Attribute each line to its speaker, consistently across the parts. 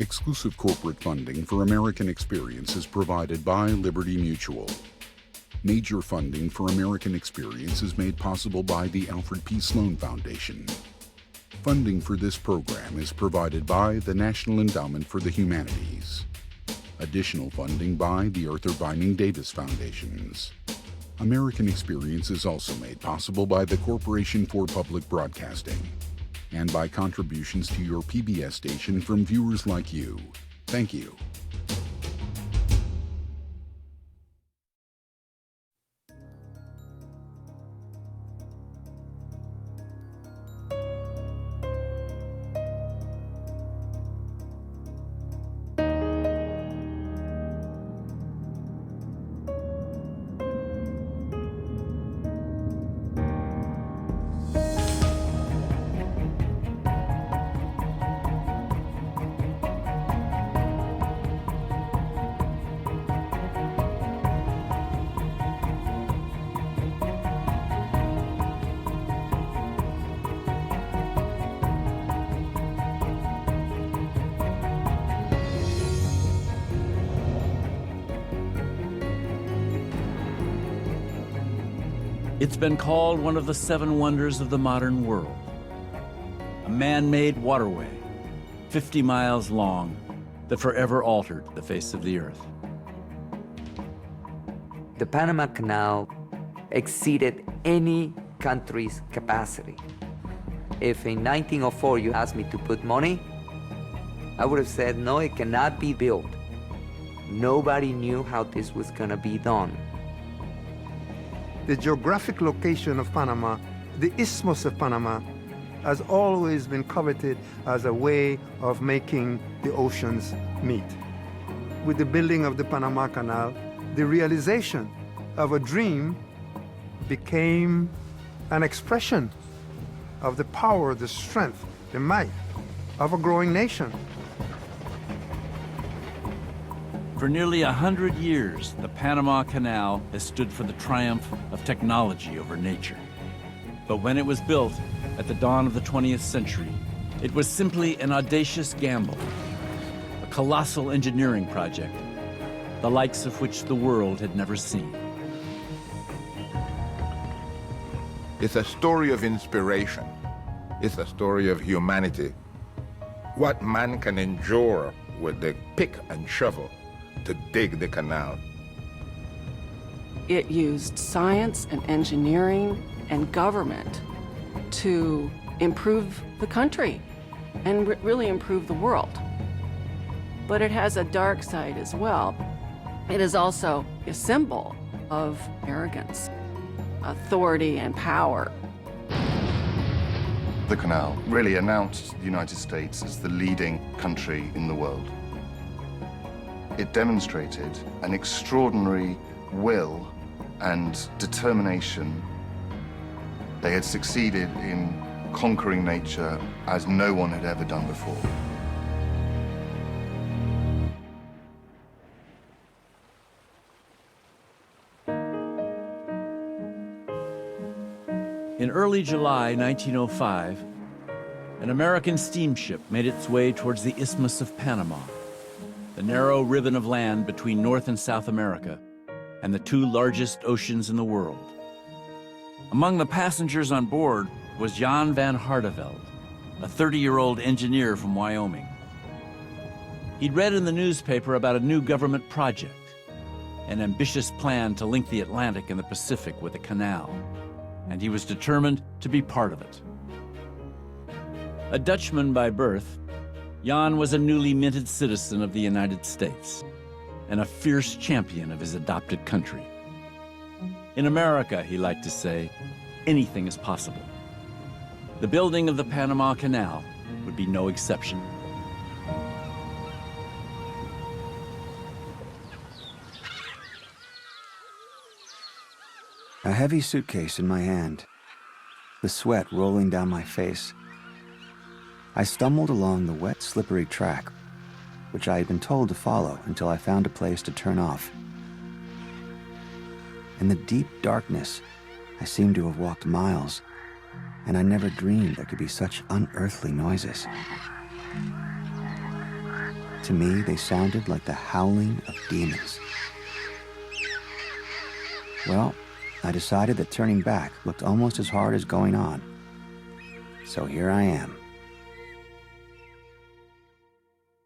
Speaker 1: Exclusive corporate funding for American Experience is provided by Liberty Mutual. Major funding for American Experience is made possible by the Alfred P. Sloan Foundation. Funding for this program is provided by the National Endowment for the Humanities. Additional funding by the Arthur Vining Davis Foundations. American Experience is also made possible by the Corporation for Public Broadcasting and by contributions to your PBS station from viewers like you. Thank you.
Speaker 2: It's been called one of the 7 wonders of the modern world. A man-made waterway, 50 miles long, that forever altered the face of the earth.
Speaker 3: The Panama Canal exceeded any country's capacity. If in 1904 you asked me to put money, I would have said, no, it cannot be built. Nobody knew how this was going to be done.
Speaker 4: The geographic location of Panama, the Isthmus of Panama, has always been coveted as a way of making the oceans meet. With the building of the Panama Canal, the realization of a dream became an expression of the power, the strength, the might of a growing nation.
Speaker 2: For nearly 100 years, the Panama Canal has stood for the triumph of technology over nature. But when it was built at the dawn of the 20th century, it was simply an audacious gamble, a colossal engineering project, the likes of which the world had never seen.
Speaker 5: It's a story of inspiration. It's a story of humanity. What man can endure with the pick and shovel to dig the canal.
Speaker 6: It used science and engineering and government to improve the country and really improve the world. But it has a dark side as well. It is also a symbol of arrogance, authority, and power.
Speaker 7: The canal really announced the United States as the leading country in the world. It demonstrated an extraordinary will and determination. They had succeeded in conquering nature as no one had ever done before.
Speaker 2: In early July 1905, an American steamship made its way towards the Isthmus of Panama, the narrow ribbon of land between North and South America and the 2 largest oceans in the world. Among the passengers on board was Jan van Hardenveld, a 30-year-old engineer from Wyoming. He'd read in the newspaper about a new government project, an ambitious plan to link the Atlantic and the Pacific with a canal, and he was determined to be part of it. A Dutchman by birth, Jan was a newly minted citizen of the United States and a fierce champion of his adopted country. In America, he liked to say, anything is possible. The building of the Panama Canal would be no exception.
Speaker 8: A heavy suitcase in my hand, the sweat rolling down my face. I stumbled along the wet, slippery track, which I had been told to follow until I found a place to turn off. In the deep darkness, I seemed to have walked miles, and I never dreamed there could be such unearthly noises. To me, they sounded like the howling of demons. Well, I decided that turning back looked almost as hard as going on. So here I am.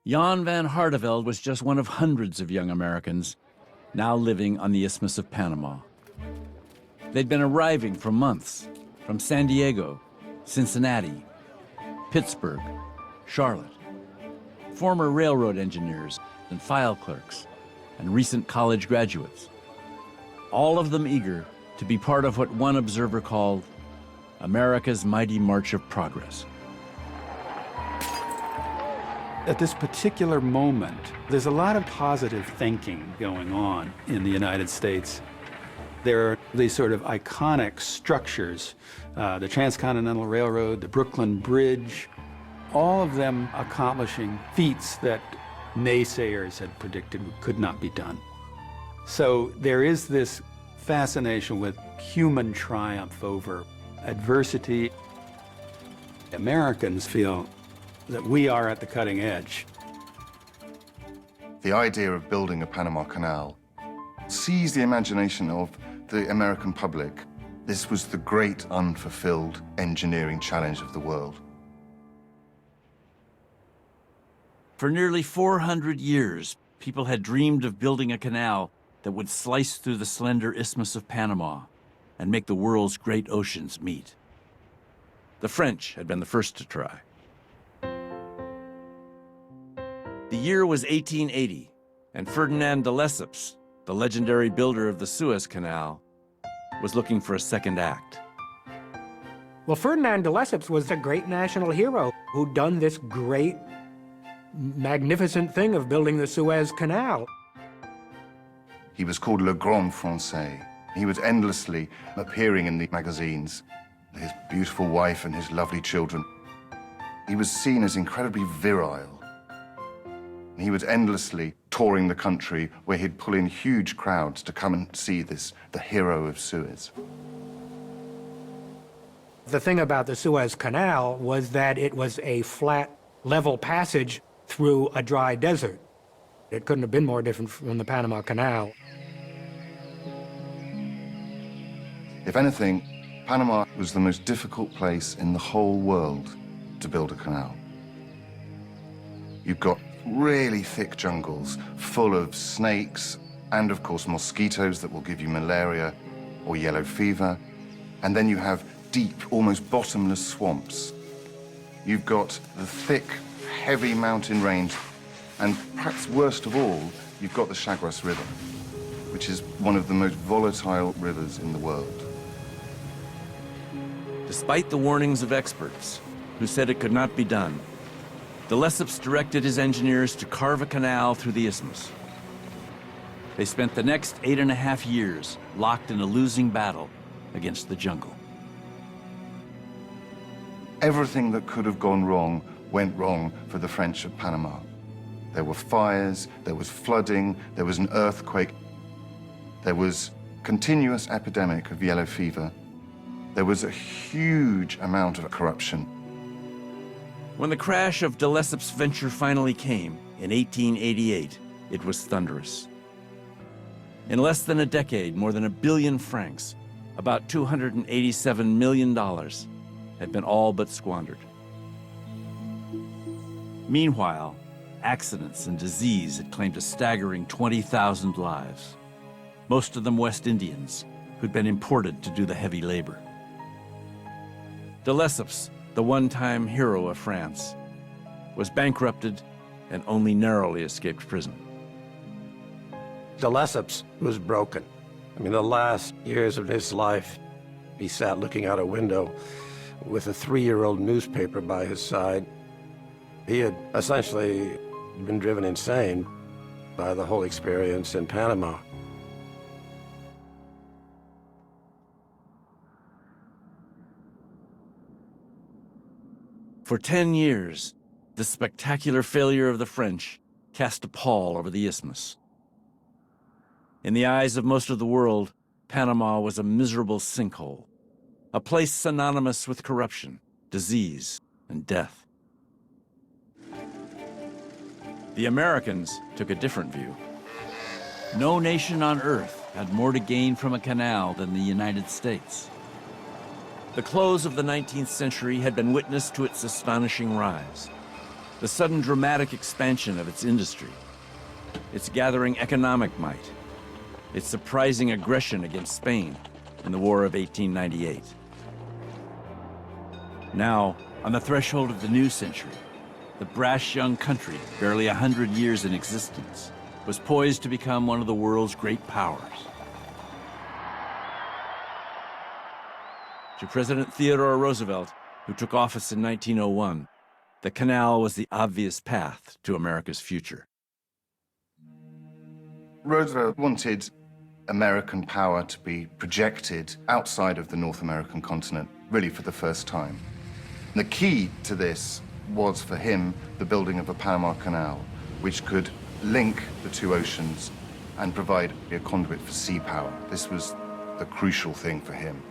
Speaker 2: Jan van Hardenveld was just one of hundreds of young Americans now living on the Isthmus of Panama. They'd been arriving for months from San Diego, Cincinnati, Pittsburgh, Charlotte. Former railroad engineers and file clerks, and recent college graduates. All of them eager to be part of what one observer called America's mighty march of progress.
Speaker 9: At this particular moment, there's a lot of positive thinking going on in the United States. There are these sort of iconic structures, the Transcontinental Railroad, the Brooklyn Bridge, all of them accomplishing feats that naysayers had predicted could not be done. So there is this fascination with human triumph over adversity. Americans feel that we are at the cutting edge.
Speaker 7: The idea of building a Panama Canal seized the imagination of the American public. This was the great unfulfilled engineering challenge of the world.
Speaker 2: For nearly 400 years, people had dreamed of building a canal that would slice through the slender Isthmus of Panama and make the world's great oceans meet. The French had been the first to try. The year was 1880, and Ferdinand de Lesseps, the legendary builder of the Suez Canal, was looking for a second act.
Speaker 10: Well, Ferdinand de Lesseps was a great national hero who'd done this great, magnificent thing of building the Suez Canal.
Speaker 7: He was called Le Grand Français. He was endlessly appearing in the magazines, his beautiful wife and his lovely children. He was seen as incredibly virile. He was endlessly touring the country where he'd pull in huge crowds to come and see this, the hero of Suez.
Speaker 10: The thing about the Suez Canal was that it was a flat, level passage through a dry desert. It couldn't have been more different from the Panama Canal.
Speaker 7: If anything, Panama was the most difficult place in the whole world to build a canal. You've got really thick jungles full of snakes and, of course, mosquitoes that will give you malaria or yellow fever. And then you have deep, almost bottomless swamps. You've got the thick, heavy mountain range, and perhaps worst of all, you've got the Chagres River, which is one of the most volatile rivers in the world.
Speaker 2: Despite the warnings of experts who said it could not be done, de Lesseps directed his engineers to carve a canal through the isthmus. They spent the next 8.5 years locked in a losing battle against the jungle.
Speaker 7: Everything that could have gone wrong went wrong for the French at Panama. There were fires, there was flooding, there was an earthquake, there was continuous epidemic of yellow fever. There was a huge amount of corruption.
Speaker 2: When the crash of de Lesseps' venture finally came in 1888, it was thunderous. In less than a decade, more than 1 billion francs, about $287 million, had been all but squandered. Meanwhile, accidents and disease had claimed a staggering 20,000 lives, most of them West Indians who'd been imported to do the heavy labor. De Lesseps, the one-time hero of France, was bankrupted and only narrowly escaped prison.
Speaker 11: De Lesseps was broken. I mean, the last years of his life, he sat looking out a window with a 3-year-old newspaper by his side. He had essentially been driven insane by the whole experience in Panama.
Speaker 2: For 10 years, the spectacular failure of the French cast a pall over the isthmus. In the eyes of most of the world, Panama was a miserable sinkhole, a place synonymous with corruption, disease, and death. The Americans took a different view. No nation on earth had more to gain from a canal than the United States. The close of the 19th century had been witness to its astonishing rise, the sudden dramatic expansion of its industry, its gathering economic might, its surprising aggression against Spain in the War of 1898. Now, on the threshold of the new century, the brash young country, barely 100 years in existence, was poised to become one of the world's great powers. To President Theodore Roosevelt, who took office in 1901, the canal was the obvious path to America's future.
Speaker 7: Roosevelt wanted American power to be projected outside of the North American continent, really for the first time. The key to this was, for him, the building of a Panama Canal, which could link the two oceans and provide a conduit for sea power. This was the crucial thing for him.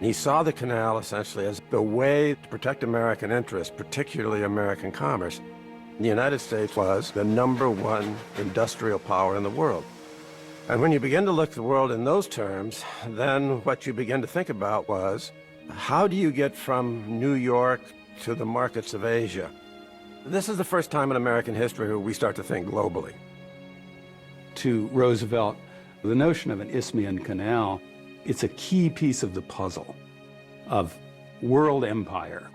Speaker 11: He saw the canal essentially as the way to protect American interests, particularly American commerce. The United States was the #1 industrial power in the world. And when you begin to look at the world in those terms, then what you begin to think about was, how do you get from New York to the markets of Asia? This is the first time in American history where we start to think globally.
Speaker 9: To Roosevelt, the notion of an Isthmian Canal, it's a key piece of the puzzle of world empire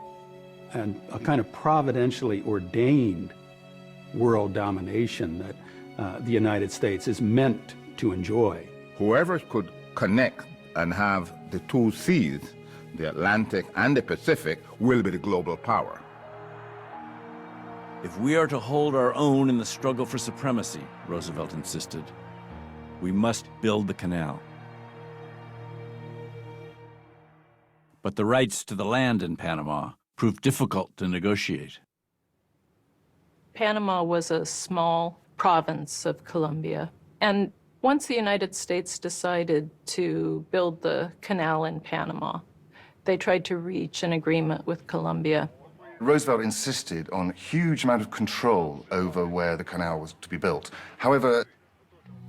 Speaker 9: and a kind of providentially ordained world domination that the United States is meant to enjoy.
Speaker 5: Whoever could connect and have the two seas, the Atlantic and the Pacific, will be the global power.
Speaker 2: If we are to hold our own in the struggle for supremacy, Roosevelt insisted, we must build the canal. But the rights to the land in Panama proved difficult to negotiate.
Speaker 6: Panama was a small province of Colombia, and once the United States decided to build the canal in Panama, they tried to reach an agreement with Colombia.
Speaker 7: Roosevelt insisted on a huge amount of control over where the canal was to be built. However,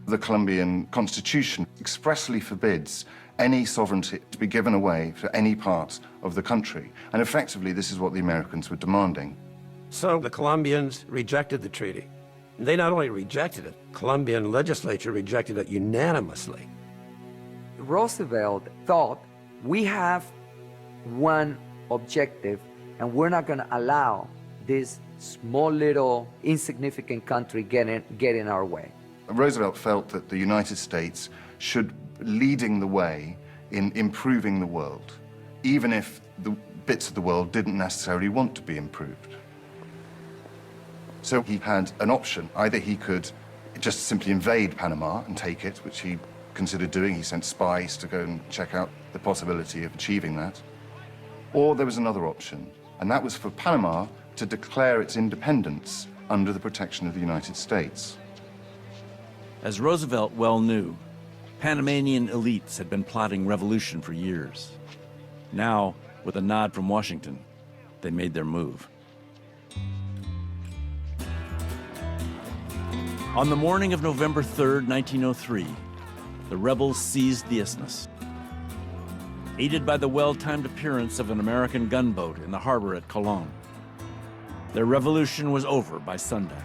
Speaker 7: the Colombian Constitution expressly forbids any sovereignty to be given away for any part of the country. And effectively, this is what the Americans were demanding.
Speaker 11: So the Colombians rejected the treaty. They not only rejected it, Colombian legislature rejected it unanimously.
Speaker 3: Roosevelt thought, we have one objective, and we're not going to allow this small little insignificant country get in our way.
Speaker 7: Roosevelt felt that the United States should be leading the way in improving the world, even if the bits of the world didn't necessarily want to be improved. So he had an option. Either he could just simply invade Panama and take it, which he considered doing. He sent spies to go and check out the possibility of achieving that. Or there was another option, and that was for Panama to declare its independence under the protection of the United States.
Speaker 2: As Roosevelt well knew, Panamanian elites had been plotting revolution for years. Now, with a nod from Washington, they made their move. On the morning of November 3rd, 1903, the rebels seized the isthmus. Aided by the well-timed appearance of an American gunboat in the harbor at Colon, their revolution was over by sundown.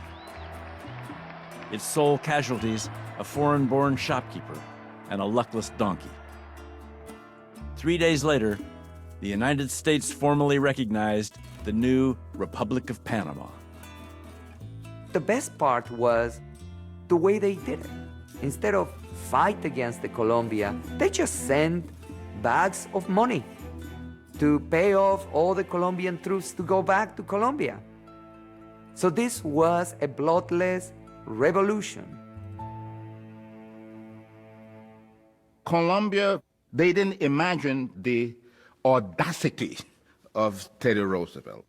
Speaker 2: Its sole casualties, a foreign-born shopkeeper and a luckless donkey. 3 days later, the United States formally recognized the new Republic of Panama.
Speaker 3: The best part was the way they did it. Instead of fight against the Colombia, they just sent bags of money to pay off all the Colombian troops to go back to Colombia. So this was a bloodless revolution.
Speaker 5: Colombia, they didn't imagine the audacity of Teddy Roosevelt.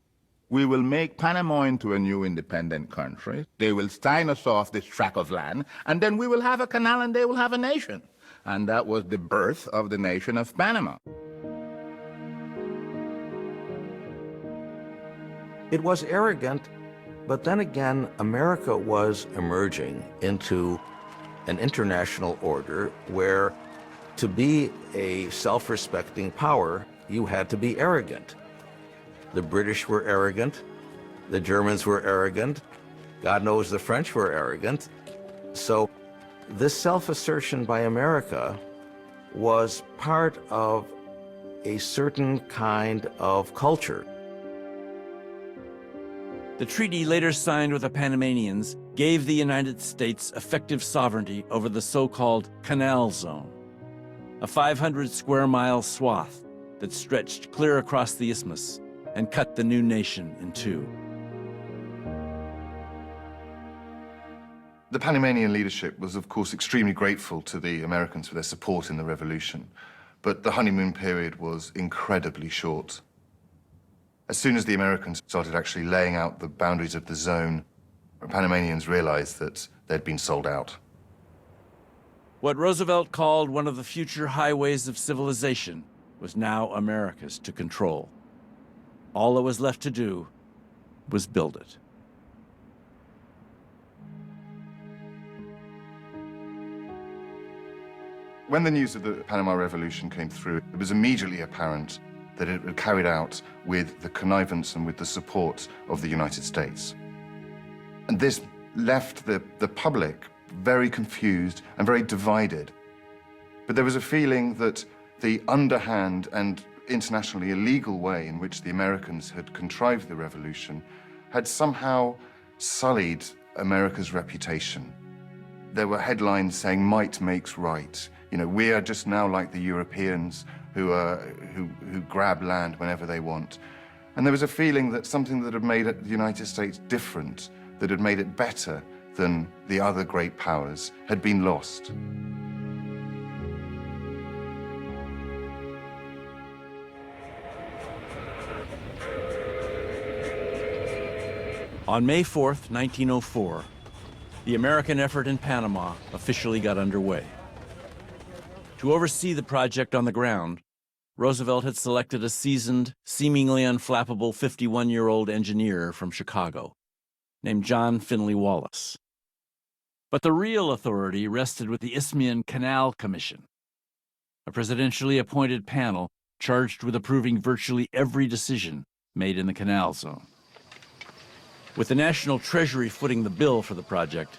Speaker 5: We will make Panama into a new independent country. They will sign us off this tract of land, and then we will have a canal and they will have a nation. And that was the birth of the nation of Panama.
Speaker 11: It was arrogant, but then again, America was emerging into an international order where to be a self-respecting power, you had to be arrogant. The British were arrogant, the Germans were arrogant, God knows the French were arrogant. So this self-assertion by America was part of a certain kind of culture.
Speaker 2: The treaty later signed with the Panamanians gave the United States effective sovereignty over the so-called Canal Zone, a 500-square-mile swath that stretched clear across the isthmus and cut the new nation in two.
Speaker 7: The Panamanian leadership was, of course, extremely grateful to the Americans for their support in the revolution, but the honeymoon period was incredibly short. As soon as the Americans started actually laying out the boundaries of the zone, the Panamanians realized that they'd been sold out.
Speaker 2: What Roosevelt called one of the future highways of civilization was now America's to control. All that was left to do was build it.
Speaker 7: When the news of the Panama Revolution came through, it was immediately apparent that it was carried out with the connivance and with the support of the United States. And this left the public very confused and very divided. But there was a feeling that the underhand and internationally illegal way in which the Americans had contrived the revolution had somehow sullied America's reputation. There were headlines saying, "Might makes right." You know, we are just now like the Europeans who grab land whenever they want. And there was a feeling that something that had made the United States different, that had made it better than the other great powers, had been lost.
Speaker 2: On May 4th, 1904, the American effort in Panama officially got underway. To oversee the project on the ground, Roosevelt had selected a seasoned, seemingly unflappable 51-year-old engineer from Chicago, named John Finley Wallace. But the real authority rested with the Isthmian Canal Commission, a presidentially appointed panel charged with approving virtually every decision made in the canal zone. With the National Treasury footing the bill for the project,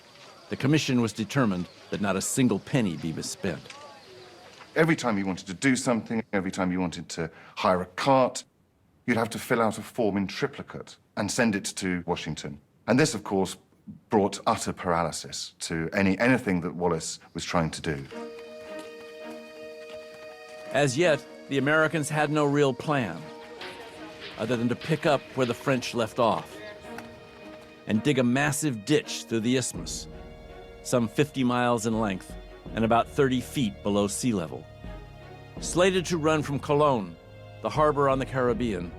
Speaker 2: the commission was determined that not a single penny be misspent.
Speaker 7: Every time you wanted to do something, every time you wanted to hire a cart, you'd have to fill out a form in triplicate and send it to Washington. And this, of course, brought utter paralysis to anything that Wallace was trying to do.
Speaker 2: As yet, the Americans had no real plan, other than to pick up where the French left off and dig a massive ditch through the isthmus, some 50 miles in length and about 30 feet below sea level. Slated to run from Colón, the harbor on the Caribbean,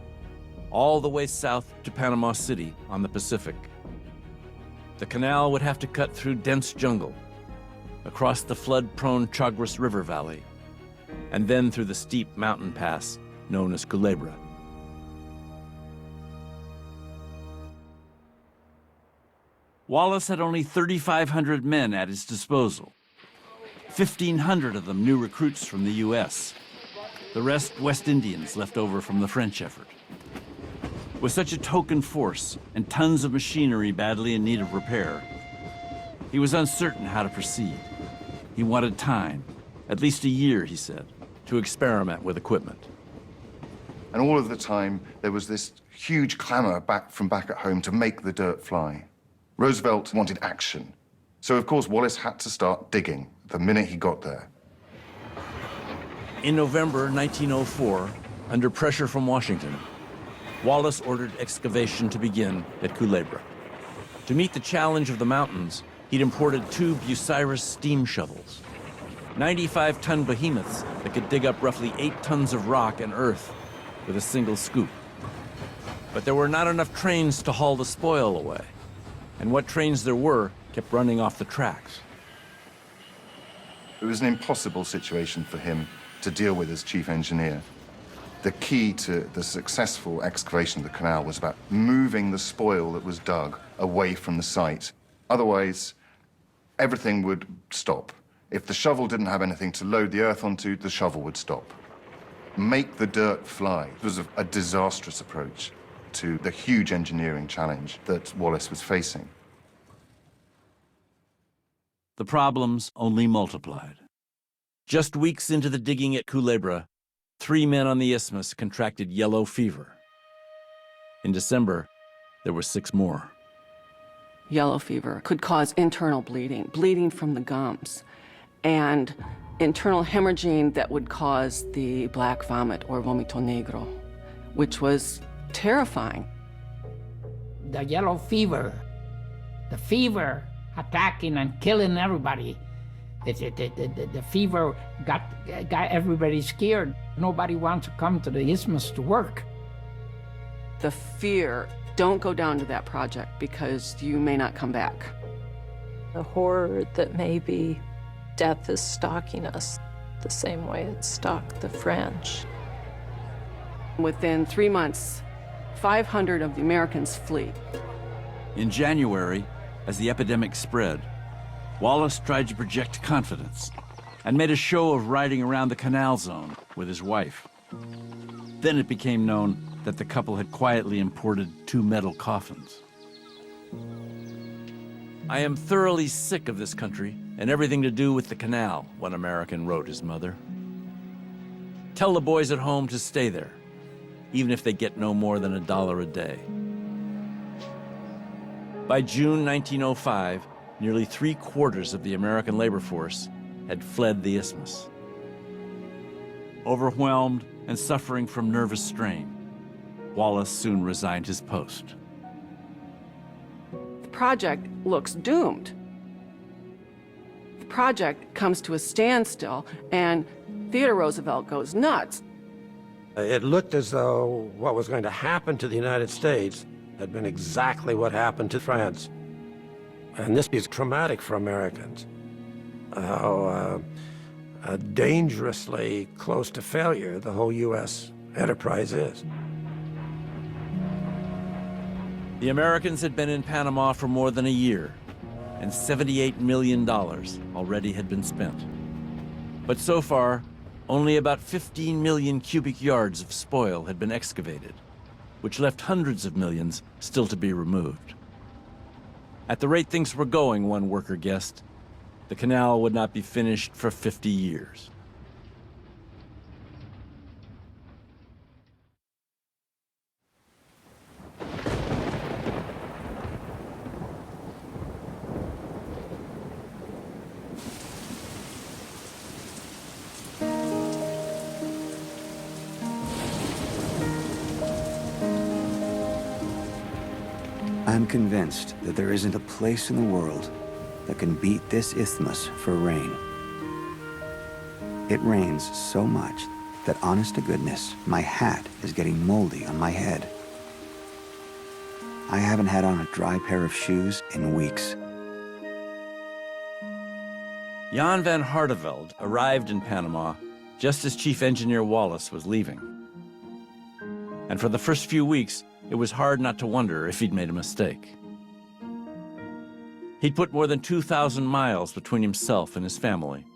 Speaker 2: all the way south to Panama City on the Pacific. The canal would have to cut through dense jungle, across the flood-prone Chagres River Valley, and then through the steep mountain pass known as Culebra. Wallace had only 3,500 men at his disposal. 1,500 of them new recruits from the U.S. The rest West Indians left over from the French effort. With such a token force and tons of machinery badly in need of repair, he was uncertain how to proceed. He wanted time, at least a year, he said, to experiment with equipment.
Speaker 7: And all of the time, there was this huge clamor from back at home to make the dirt fly. Roosevelt wanted action. So, of course, Wallace had to start digging the minute he got there.
Speaker 2: In November 1904, under pressure from Washington, Wallace ordered excavation to begin at Culebra. To meet the challenge of the mountains, he'd imported 2 Bucyrus steam shovels, 95-ton behemoths that could dig up roughly 8 tons of rock and earth with a single scoop. But there were not enough trains to haul the spoil away, and what trains there were kept running off the tracks.
Speaker 7: It was an impossible situation for him to deal with as chief engineer. The key to the successful excavation of the canal was about moving the spoil that was dug away from the site. Otherwise, everything would stop. If the shovel didn't have anything to load the earth onto, the shovel would stop. Make the dirt fly. It was a disastrous approach to the huge engineering challenge that Wallace was facing.
Speaker 2: The problems only multiplied. Just weeks into the digging at Culebra, 3 men on the isthmus contracted yellow fever. In December, there were 6 more.
Speaker 6: Yellow fever could cause internal bleeding, bleeding from the gums, and internal hemorrhaging that would cause the black vomit or vomito negro, which was terrifying.
Speaker 12: The yellow fever, the fever attacking and killing everybody. The fever got everybody scared. Nobody wants to come to the isthmus to work.
Speaker 6: The fear, don't go down to that project because you may not come back.
Speaker 13: The horror that maybe death is stalking us the same way it stalked the French.
Speaker 6: Within 3 months, 500 of the Americans flee.
Speaker 2: In January, as the epidemic spread, Wallace tried to project confidence and made a show of riding around the Canal Zone with his wife. Then it became known that the couple had quietly imported 2 metal coffins. "I am thoroughly sick of this country and everything to do with the canal," one American wrote his mother. "Tell the boys at home to stay there, even if they get no more than $1 a day." By June 1905, nearly 3/4 of the American labor force had fled the isthmus. Overwhelmed and suffering from nervous strain, Wallace soon resigned his post.
Speaker 6: The project looks doomed. The project comes to a standstill, and Theodore Roosevelt goes nuts.
Speaker 11: It looked as though what was going to happen to the United States had been exactly what happened to France. And this is traumatic for Americans. How dangerously close to failure the whole U.S. enterprise is.
Speaker 2: The Americans had been in Panama for more than a year, and $78 million already had been spent. But so far, only about 15 million cubic yards of spoil had been excavated, which left hundreds of millions still to be removed. At the rate things were going, one worker guessed, the canal would not be finished for 50 years.
Speaker 8: I'm convinced that there isn't a place in the world that can beat this isthmus for rain. It rains so much that, honest to goodness, my hat is getting moldy on my head. I haven't had on a dry pair of shoes in weeks.
Speaker 2: Jan van Hardenveld arrived in Panama just as Chief Engineer Wallace was leaving. And for the first few weeks, it was hard not to wonder if he'd made a mistake. He'd put more than 2,000 miles between himself and his family,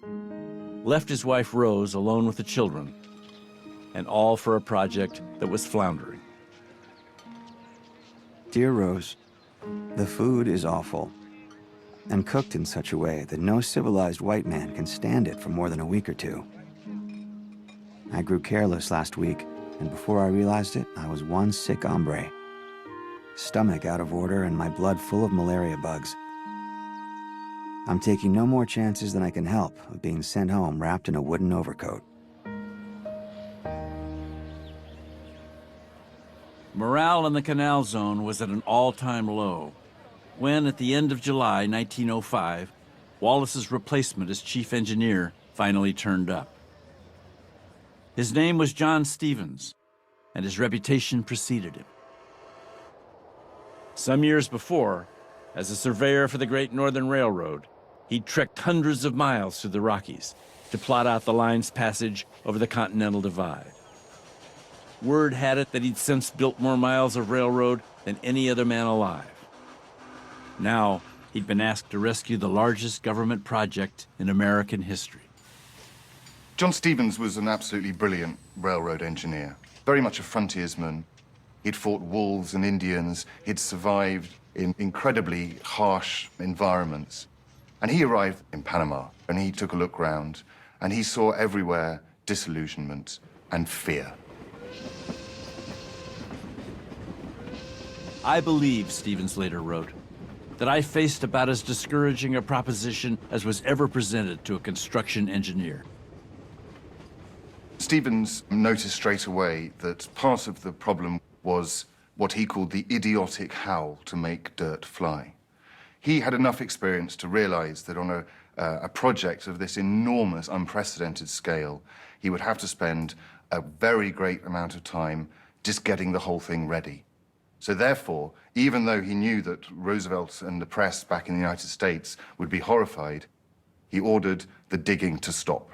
Speaker 2: left his wife Rose alone with the children, and all for a project that was floundering.
Speaker 8: Dear Rose, the food is awful and cooked in such a way that no civilized white man can stand it for more than a week or two. I grew careless last week, and before I realized it, I was one sick hombre. Stomach out of order and my blood full of malaria bugs. I'm taking no more chances than I can help of being sent home wrapped in a wooden overcoat.
Speaker 2: Morale in the Canal Zone was at an all-time low when, at the end of July 1905, Wallace's replacement as chief engineer finally turned up. His name was John Stevens, and his reputation preceded him. Some years before, as a surveyor for the Great Northern Railroad, he'd trekked hundreds of miles through the Rockies to plot out the line's passage over the Continental Divide. Word had it that he'd since built more miles of railroad than any other man alive. Now, he'd been asked to rescue the largest government project in American history.
Speaker 7: John Stevens was an absolutely brilliant railroad engineer, very much a frontiersman. He'd fought wolves and Indians. He'd survived in incredibly harsh environments. And he arrived in Panama, and he took a look round, and he saw everywhere disillusionment and fear.
Speaker 2: I believe, Stevens later wrote, that I faced about as discouraging a proposition as was ever presented to a construction engineer.
Speaker 7: Stevens noticed straight away that part of the problem was what he called the idiotic how to make dirt fly. He had enough experience to realize that on a project of this enormous, unprecedented scale, he would have to spend a very great amount of time just getting the whole thing ready. So therefore, even though he knew that Roosevelt and the press back in the United States would be horrified, he ordered the digging to stop.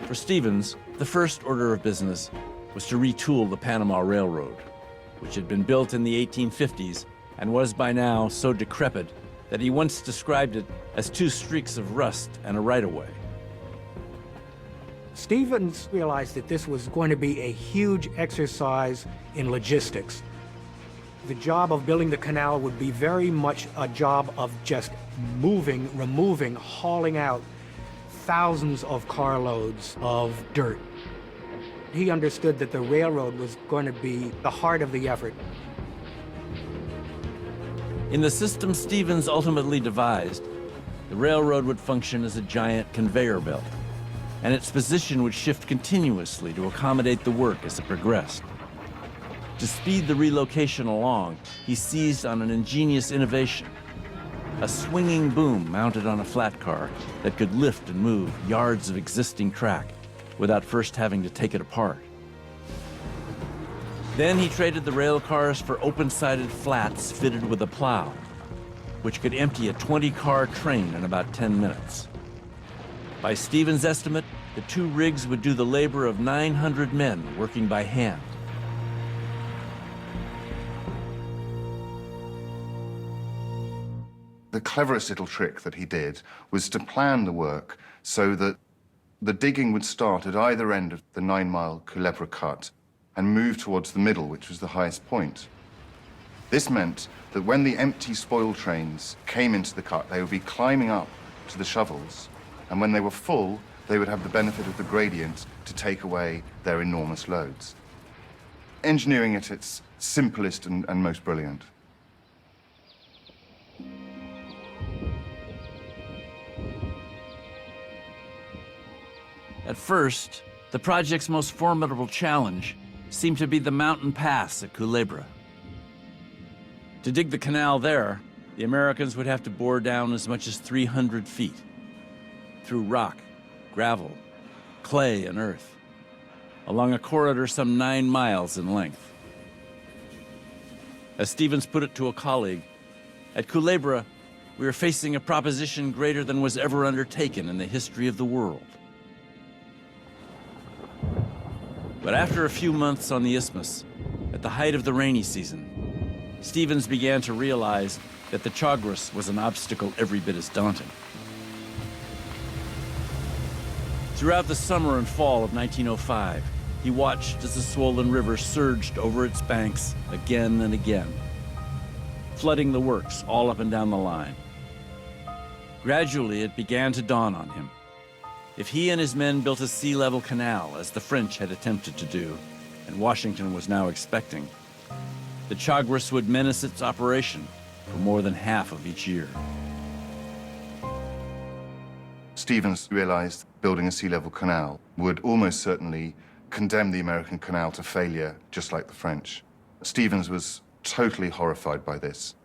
Speaker 2: For Stevens, the first order of business was to retool the Panama Railroad, which had been built in the 1850s and was by now so decrepit that he once described it as two streaks of rust and a right-of-way.
Speaker 10: Stevens realized that this was going to be a huge exercise in logistics. The job of building the canal would be very much a job of just moving, removing, hauling out thousands of carloads of dirt. He understood that the railroad was going to be the heart of the effort.
Speaker 2: In the system Stevens ultimately devised, the railroad would function as a giant conveyor belt, and its position would shift continuously to accommodate the work as it progressed. To speed the relocation along, he seized on an ingenious innovation: a swinging boom mounted on a flat car that could lift and move yards of existing track without first having to take it apart. Then he traded the rail cars for open-sided flats fitted with a plow, which could empty a 20-car train in about 10 minutes. By Stevens' estimate, the two rigs would do the labor of 900 men working by hand.
Speaker 7: The cleverest little trick that he did was to plan the work so that the digging would start at either end of the 9-mile Culebra cut and move towards the middle, which was the highest point. This meant that when the empty spoil trains came into the cut, they would be climbing up to the shovels, and when they were full, they would have the benefit of the gradient to take away their enormous loads. Engineering at its simplest and most brilliant.
Speaker 2: At first, the project's most formidable challenge seemed to be the mountain pass at Culebra. To dig the canal there, the Americans would have to bore down as much as 300 feet through rock, gravel, clay, and earth, along a corridor some 9 miles in length. As Stevens put it to a colleague, at Culebra, we were facing a proposition greater than was ever undertaken in the history of the world. But after a few months on the isthmus, at the height of the rainy season, Stevens began to realize that the Chagres was an obstacle every bit as daunting. Throughout the summer and fall of 1905, he watched as the swollen river surged over its banks again and again, flooding the works all up and down the line. Gradually, it began to dawn on him. If he and his men built a sea-level canal, as the French had attempted to do, and Washington was now expecting, the Chagres would menace its operation for more than half of each year.
Speaker 7: Stevens realized building a sea-level canal would almost certainly condemn the American canal to failure, just like the French. Stevens was totally horrified by this.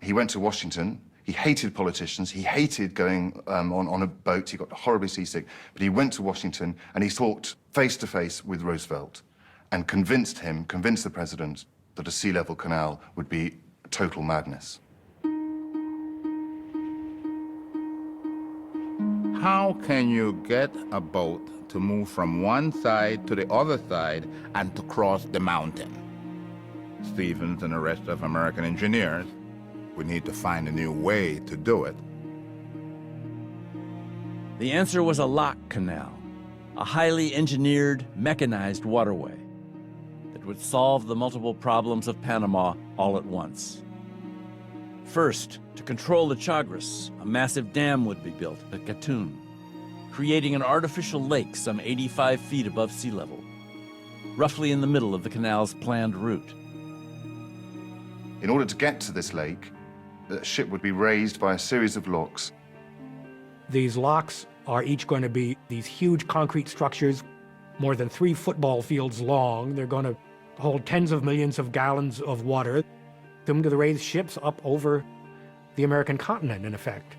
Speaker 7: He went to Washington. He hated politicians. He hated going on a boat. He got horribly seasick. But he went to Washington and he talked face-to-face with Roosevelt and convinced the president, that a sea-level canal would be total madness.
Speaker 5: how can you get a boat to move from one side to the other side and to cross the mountain? Stevens and the rest of American engineers, we need to find a new way to do it.
Speaker 2: The answer was a lock canal, a highly engineered, mechanized waterway that would solve the multiple problems of Panama all at once. First, to control the Chagres, a massive dam would be built at Gatun, creating an artificial lake some 85 feet above sea level, roughly in the middle of the canal's planned route.
Speaker 7: In order to get to this lake, the ship would be raised by a series of locks.
Speaker 10: These locks are each going to be these huge concrete structures, more than 3 football fields long. They're going to hold tens of millions of gallons of water. They're going to raise ships up over the American continent, in effect.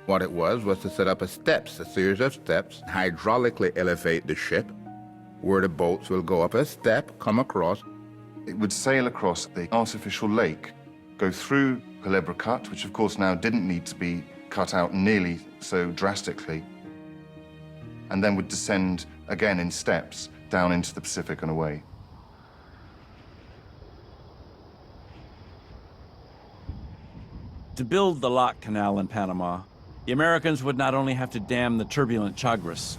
Speaker 5: What it was to set up a series of steps, hydraulically elevate the ship, where the boats will go up a step, come across.
Speaker 7: It would sail across the artificial lake, go through Culebra Cut, which of course now didn't need to be cut out nearly so drastically, and then would descend again in steps down into the Pacific and away.
Speaker 2: To build the lock canal in Panama, the Americans would not only have to dam the turbulent Chagres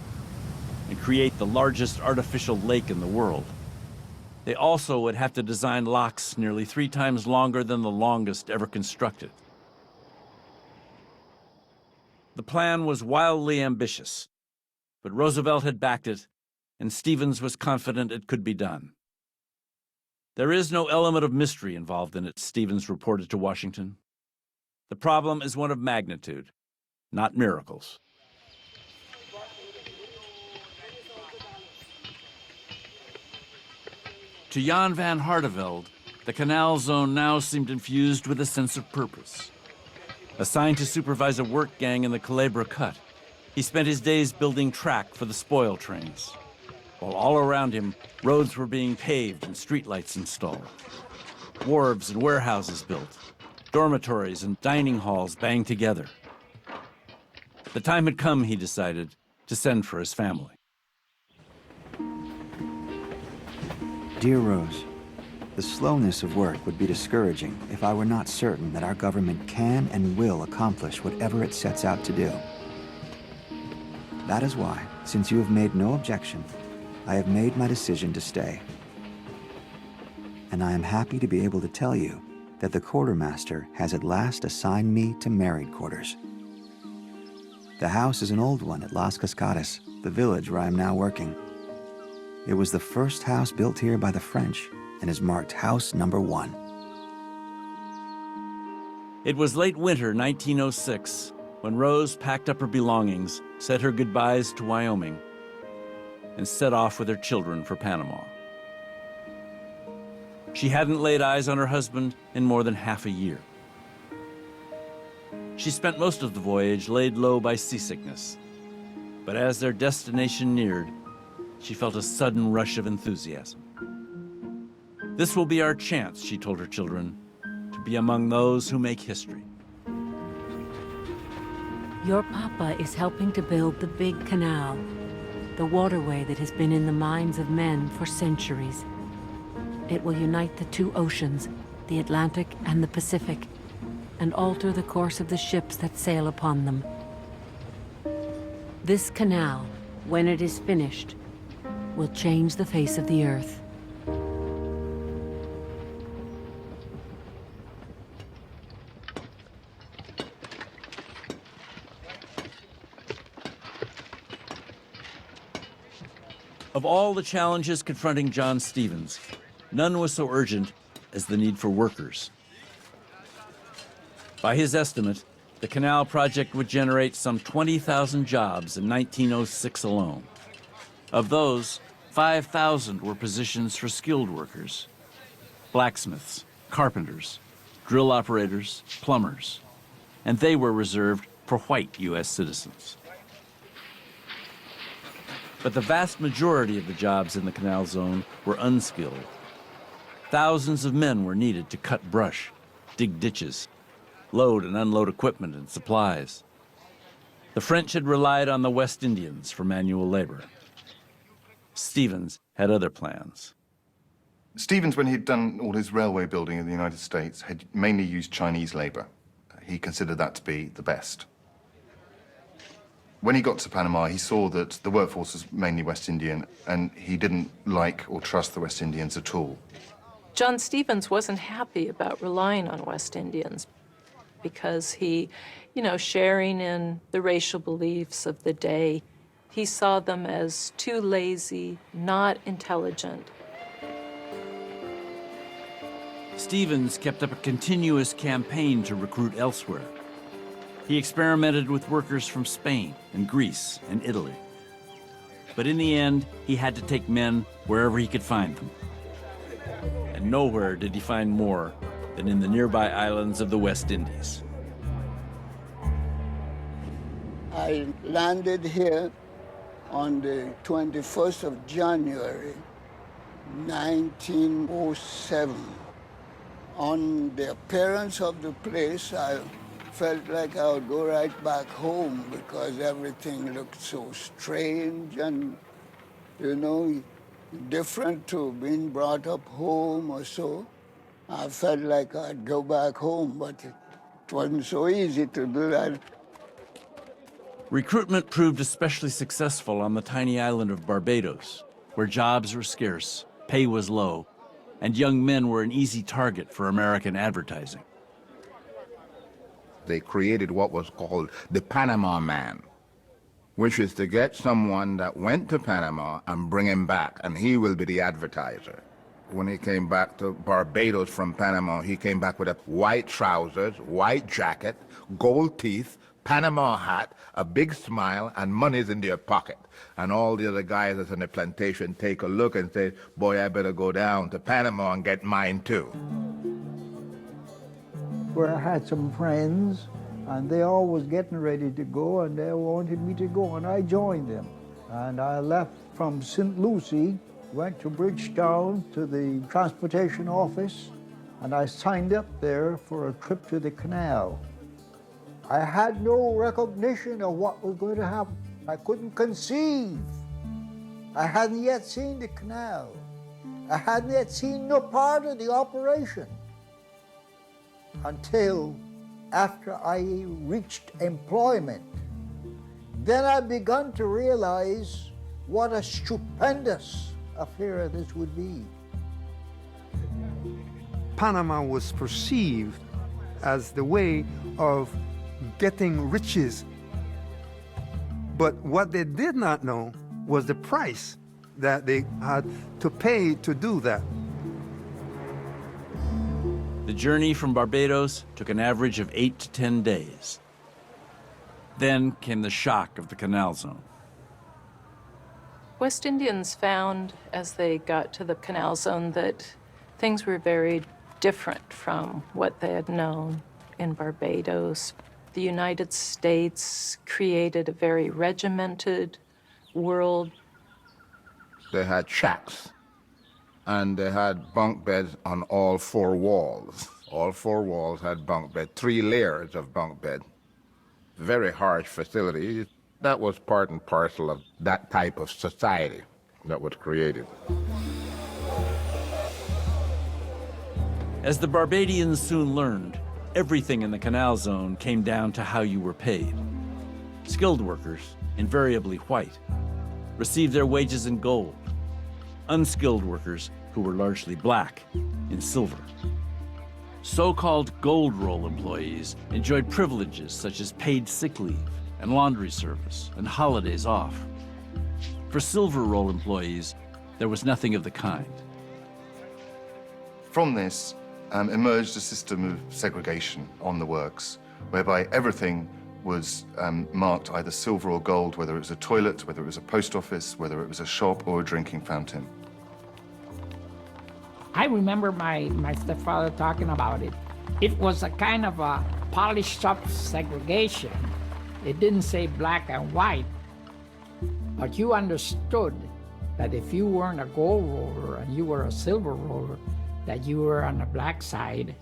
Speaker 2: and create the largest artificial lake in the world, they also would have to design locks nearly 3 times longer than the longest ever constructed. The plan was wildly ambitious, but Roosevelt had backed it, and Stevens was confident it could be done. There is no element of mystery involved in it, Stevens reported to Washington. The problem is one of magnitude, not miracles. To Jan van Hardenveld, the Canal Zone now seemed infused with a sense of purpose. Assigned to supervise a work gang in the Culebra Cut, he spent his days building track for the spoil trains, while all around him, roads were being paved and streetlights installed. Wharves and warehouses built, dormitories and dining halls banged together. The time had come, he decided, to send for his family.
Speaker 8: Dear Rose, the slowness of work would be discouraging if I were not certain that our government can and will accomplish whatever it sets out to do. That is why, since you have made no objection, I have made my decision to stay. And I am happy to be able to tell you that the quartermaster has at last assigned me to married quarters. The house is an old one at Las Cascadas, the village where I am now working. It was the first house built here by the French and is marked house number 1.
Speaker 2: It was late winter 1906 when Rose packed up her belongings, said her goodbyes to Wyoming, and set off with her children for Panama. She hadn't laid eyes on her husband in more than half a year. She spent most of the voyage laid low by seasickness, but as their destination neared, she felt a sudden rush of enthusiasm. This will be our chance, she told her children, to be among those who make history.
Speaker 14: Your papa is helping to build the big canal, the waterway that has been in the minds of men for centuries. It will unite the 2 oceans, the Atlantic and the Pacific, and alter the course of the ships that sail upon them. This canal, when it is finished, will change the face of the earth.
Speaker 2: Of all the challenges confronting John Stevens, none was so urgent as the need for workers. By his estimate, the canal project would generate some 20,000 jobs in 1906 alone. Of those, 5,000 were positions for skilled workers: blacksmiths, carpenters, drill operators, plumbers, and they were reserved for white U.S. citizens. But the vast majority of the jobs in the Canal Zone were unskilled. Thousands of men were needed to cut brush, dig ditches, load and unload equipment and supplies. The French had relied on the West Indians for manual labor. Stevens had other plans.
Speaker 7: Stevens, when he'd done all his railway building in the United States, had mainly used Chinese labor. He considered that to be the best. When he got to Panama, he saw that the workforce was mainly West Indian, and he didn't like or trust the West Indians at all.
Speaker 13: John Stevens wasn't happy about relying on West Indians because he, sharing in the racial beliefs of the day, he saw them as too lazy, not intelligent.
Speaker 2: Stevens kept up a continuous campaign to recruit elsewhere. He experimented with workers from Spain and Greece and Italy. But in the end, he had to take men wherever he could find them. And nowhere did he find more than in the nearby islands of the West Indies.
Speaker 15: I landed here on the 21st of January, 1907. On the appearance of the place, I felt like I would go right back home because everything looked so strange and, different to being brought up home or so. I felt like I'd go back home, but it wasn't so easy to do that.
Speaker 2: Recruitment proved especially successful on the tiny island of Barbados, where jobs were scarce, pay was low, and young men were an easy target for American advertising.
Speaker 5: They created what was called the Panama Man, which is to get someone that went to Panama and bring him back, and he will be the advertiser. When he came back to Barbados from Panama, he came back with a white trousers, white jacket, gold teeth, Panama hat, a big smile, and money's in their pocket. And all the other guys that's on the plantation take a look and say, boy, I better go down to Panama and get mine too.
Speaker 16: Where I had some friends, and they all was getting ready to go, and they wanted me to go, and I joined them. And I left from St. Lucie, went to Bridgetown to the transportation office, and I signed up there for a trip to the canal. I had no recognition of what was going to happen. I couldn't conceive. I hadn't yet seen the canal. I hadn't yet seen no part of the operation until after I reached employment. Then I began to realize what a stupendous affair this would be.
Speaker 4: Panama was perceived as the way of getting riches. But what they did not know was the price that they had to pay to do that.
Speaker 2: The journey from Barbados took an average of 8 to 10 days. Then came the shock of the Canal Zone.
Speaker 13: West Indians found, as they got to the Canal Zone, that things were very different from what they had known in Barbados. The United States created a very regimented world.
Speaker 5: They had shacks, and they had bunk beds on all four walls. All four walls had bunk bed, 3 layers of bunk bed. Very harsh facility. That was part and parcel of that type of society that was created.
Speaker 2: As the Barbadians soon learned, everything in the Canal Zone came down to how you were paid. Skilled workers, invariably white, received their wages in gold. Unskilled workers, who were largely black, in silver. So-called gold roll employees enjoyed privileges such as paid sick leave and laundry service and holidays off. For silver roll employees, there was nothing of the kind.
Speaker 7: From this emerged a system of segregation on the works, whereby everything was marked either silver or gold, whether it was a toilet, whether it was a post office, whether it was a shop or a drinking fountain.
Speaker 12: I remember my stepfather talking about it. It was a kind of a polished up segregation. It didn't say black and white, but you understood that if you weren't a gold roller and you were a silver roller, that you were on the black side.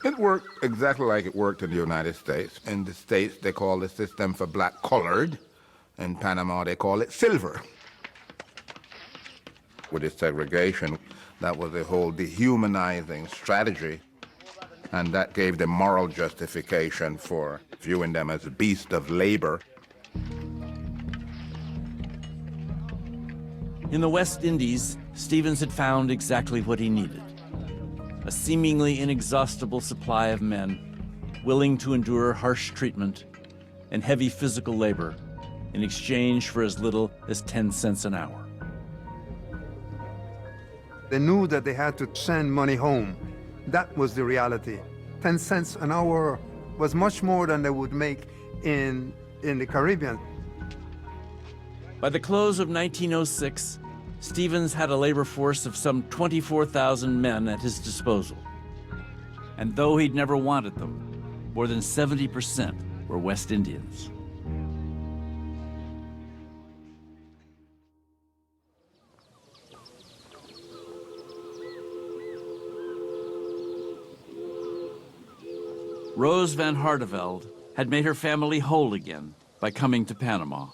Speaker 5: It worked exactly like it worked in the United States. In the States, they call the system for black colored. In Panama, they call it silver. With its segregation, that was a whole dehumanizing strategy, and that gave them moral justification for viewing them as a beast of labor.
Speaker 2: In the West Indies, Stevens had found exactly what he needed. A seemingly inexhaustible supply of men willing to endure harsh treatment and heavy physical labor in exchange for as little as 10 cents an hour.
Speaker 4: They knew that they had to send money home. That was the reality. 10 cents an hour was much more than they would make in the Caribbean.
Speaker 2: By the close of 1906, Stevens had a labor force of some 24,000 men at his disposal. And though he'd never wanted them, more than 70% were West Indians. Rose van Hardenveld had made her family whole again by coming to Panama.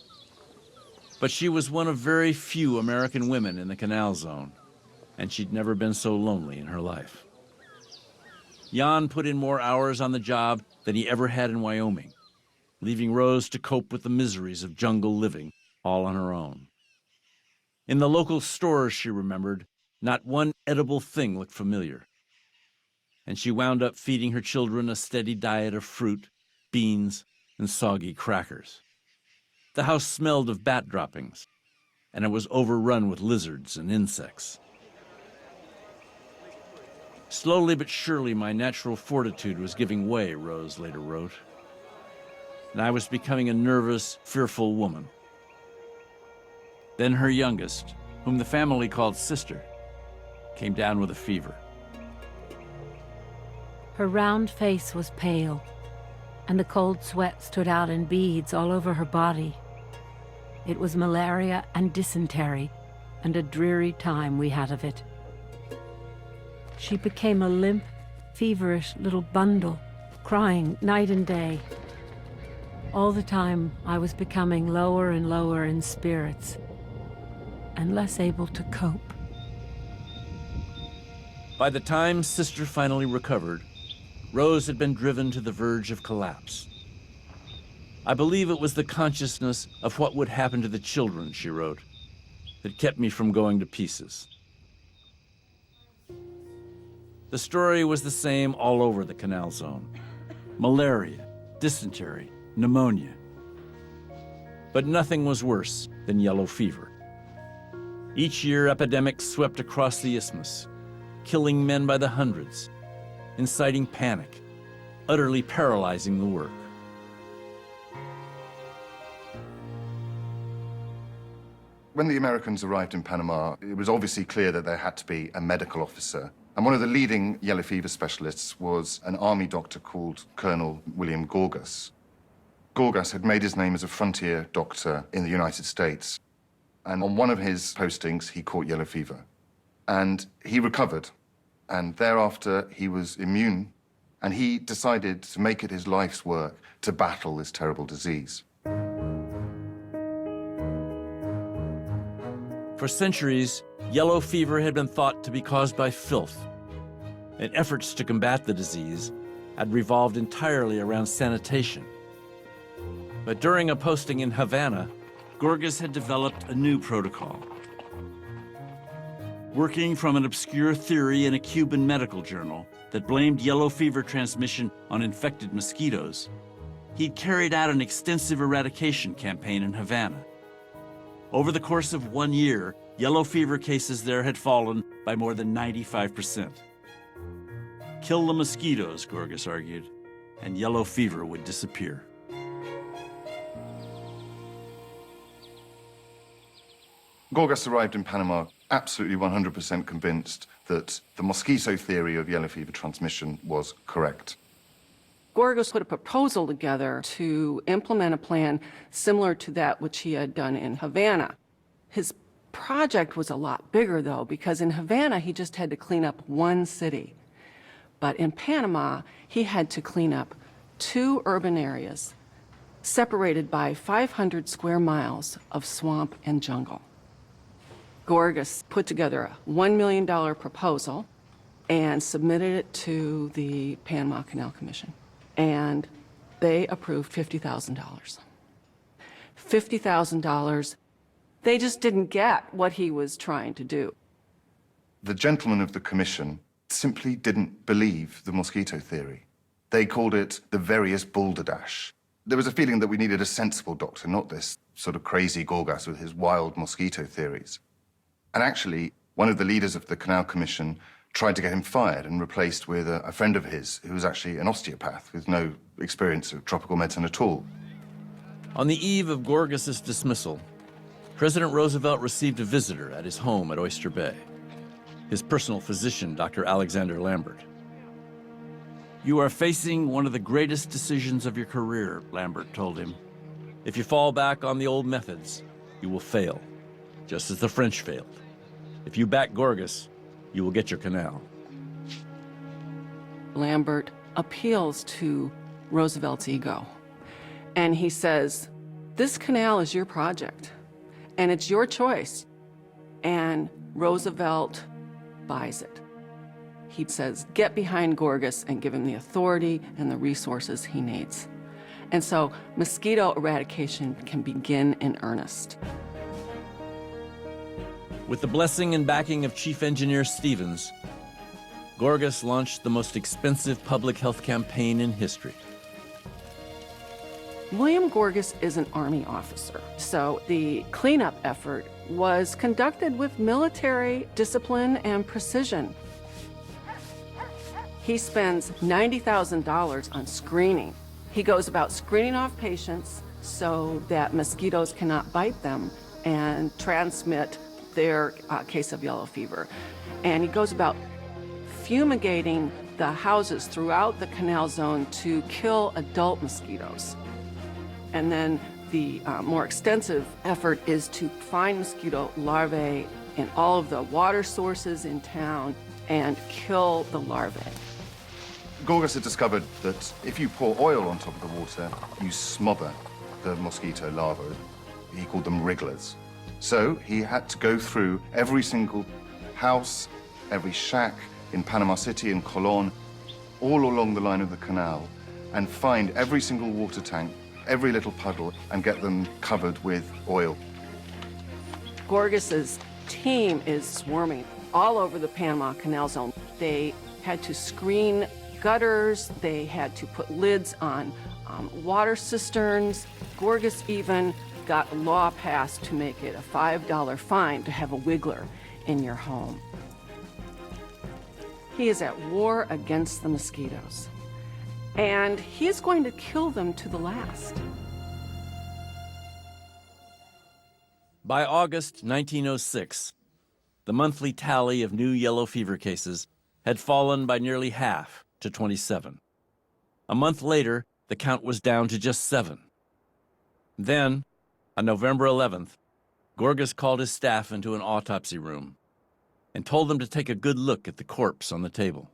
Speaker 2: But she was one of very few American women in the Canal Zone, and she'd never been so lonely in her life. Jan put in more hours on the job than he ever had in Wyoming, leaving Rose to cope with the miseries of jungle living all on her own. In the local stores, she remembered, not one edible thing looked familiar. And she wound up feeding her children a steady diet of fruit, beans, and soggy crackers. The house smelled of bat droppings, and it was overrun with lizards and insects. Slowly but surely, my natural fortitude was giving way, Rose later wrote, and I was becoming a nervous, fearful woman. Then her youngest, whom the family called Sister, came down with a fever.
Speaker 14: Her round face was pale, and the cold sweat stood out in beads all over her body. It was malaria and dysentery, and a dreary time we had of it. She became a limp, feverish little bundle, crying night and day. All the time, I was becoming lower and lower in spirits, and less able to cope.
Speaker 2: By the time Sister finally recovered, Rose had been driven to the verge of collapse. I believe it was the consciousness of what would happen to the children, she wrote, that kept me from going to pieces. The story was the same all over the Canal Zone. Malaria, dysentery, pneumonia. But nothing was worse than yellow fever. Each year, epidemics swept across the isthmus, killing men by the hundreds, inciting panic, utterly paralyzing the work.
Speaker 7: When the Americans arrived in Panama, it was obviously clear that there had to be a medical officer. And one of the leading yellow fever specialists was an army doctor called Colonel William Gorgas. Gorgas had made his name as a frontier doctor in the United States. And on one of his postings, he caught yellow fever. And he recovered. And thereafter, he was immune. And he decided to make it his life's work to battle this terrible disease.
Speaker 2: For centuries, yellow fever had been thought to be caused by filth, and efforts to combat the disease had revolved entirely around sanitation. But during a posting in Havana, Gorgas had developed a new protocol. Working from an obscure theory in a Cuban medical journal that blamed yellow fever transmission on infected mosquitoes, he'd carried out an extensive eradication campaign in Havana. Over the course of 1 year, yellow fever cases there had fallen by more than 95%. Kill the mosquitoes, Gorgas argued, and yellow fever would disappear.
Speaker 7: Gorgas arrived in Panama absolutely 100% convinced that the mosquito theory of yellow fever transmission was correct.
Speaker 6: Gorgas put a proposal together to implement a plan similar to that which he had done in Havana. His project was a lot bigger, though, because in Havana, he just had to clean up one city. But in Panama, he had to clean up 2 urban areas separated by 500 square miles of swamp and jungle. Gorgas put together a $1 million proposal and submitted it to the Panama Canal Commission. And they approved $50,000. $50,000. They just didn't get what he was trying to do.
Speaker 7: The gentlemen of the commission simply didn't believe the mosquito theory. They called it the veriest balderdash. There was a feeling that we needed a sensible doctor, not this sort of crazy Gorgas with his wild mosquito theories. And actually, one of the leaders of the Canal Commission tried to get him fired and replaced with a friend of his who was actually an osteopath with no experience of tropical medicine at all.
Speaker 2: On the eve of Gorgas's dismissal, President Roosevelt received a visitor at his home at Oyster Bay, his personal physician, Dr. Alexander Lambert. "You are facing one of the greatest decisions of your career," Lambert told him. "If you fall back on the old methods, you will fail, just as the French failed. If you back Gorgas, you will get your canal."
Speaker 6: Lambert appeals to Roosevelt's ego. And he says, "This canal is your project, and it's your choice." And Roosevelt buys it. He says, get behind Gorgas and give him the authority and the resources he needs. And so mosquito eradication can begin in earnest.
Speaker 2: With the blessing and backing of Chief Engineer Stevens, Gorgas launched the most expensive public health campaign in history.
Speaker 6: William Gorgas is an Army officer, so the cleanup effort was conducted with military discipline and precision. He spends $90,000 on screening. He goes about screening off patients so that mosquitoes cannot bite them and transmit their case of yellow fever. And he goes about fumigating the houses throughout the canal zone to kill adult mosquitoes. And then the more extensive effort is to find mosquito larvae in all of the water sources in town and kill the larvae.
Speaker 7: Gorgas had discovered that if you pour oil on top of the water, you smother the mosquito larvae. He called them wrigglers. So he had to go through every single house, every shack in Panama City and Colon, all along the line of the canal, and find every single water tank, every little puddle, and get them covered with oil.
Speaker 6: Gorgas's team is swarming all over the Panama Canal Zone. They had to screen gutters, they had to put lids on water cisterns. Gorgas even got a law passed to make it a $5 fine to have a wiggler in your home. He is at war against the mosquitoes, and he is going to kill them to the last.
Speaker 2: By August 1906, the monthly tally of new yellow fever cases had fallen by nearly half to 27. A month later, the count was down to just 7. Then, on November 11th, Gorgas called his staff into an autopsy room and told them to take a good look at the corpse on the table.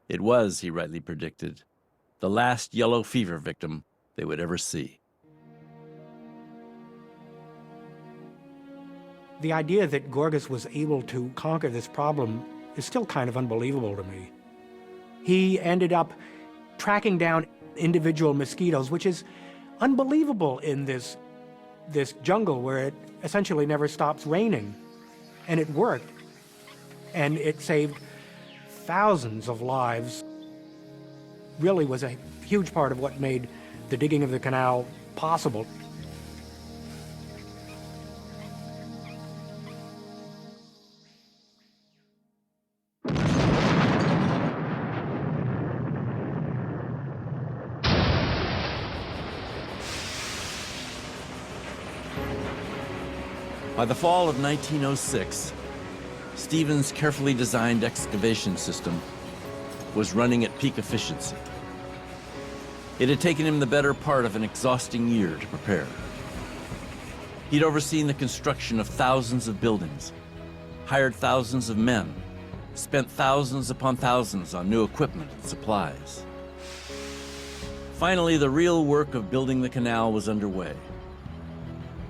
Speaker 2: It was, he rightly predicted, the last yellow fever victim they would ever see.
Speaker 10: The idea that Gorgas was able to conquer this problem is still kind of unbelievable to me. He ended up tracking down individual mosquitoes, which is unbelievable in this jungle where it essentially never stops raining. And it worked. And it saved thousands of lives. Really was a huge part of what made the digging of the canal possible.
Speaker 2: By the fall of 1906, Stevens' carefully designed excavation system was running at peak efficiency. It had taken him the better part of an exhausting year to prepare. He'd overseen the construction of thousands of buildings, hired thousands of men, spent thousands upon thousands on new equipment and supplies. Finally, the real work of building the canal was underway.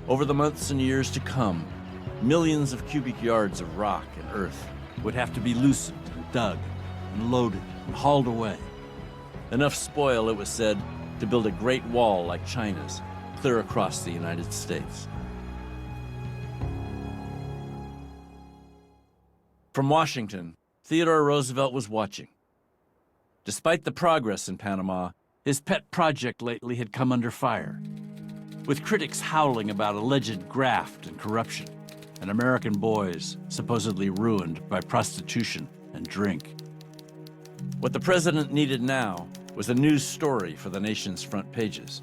Speaker 2: Over the months and years to come, millions of cubic yards of rock and earth would have to be loosened and dug and loaded and hauled away. Enough spoil, it was said, to build a great wall like China's, clear across the United States. From Washington, Theodore Roosevelt was watching. Despite the progress in Panama, his pet project lately had come under fire, with critics howling about alleged graft and corruption, and American boys supposedly ruined by prostitution and drink. What the president needed now was a news story for the nation's front pages.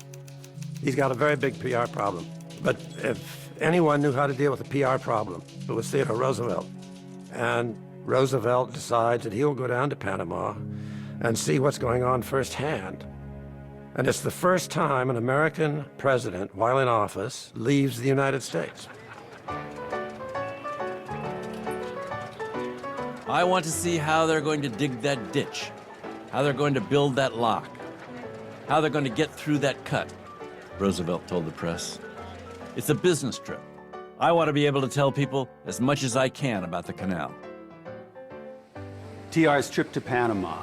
Speaker 11: He's got a very big PR problem. But if anyone knew how to deal with a PR problem, it was Theodore Roosevelt. And Roosevelt decides that he'll go down to Panama and see what's going on firsthand. And it's the first time an American president, while in office, leaves the United States.
Speaker 2: I want to see how they're going to dig that ditch, how they're going to build that lock, how they're going to get through that cut, Roosevelt told the press. It's a business trip. I want to be able to tell people as much as I can about the canal.
Speaker 9: TR's trip to Panama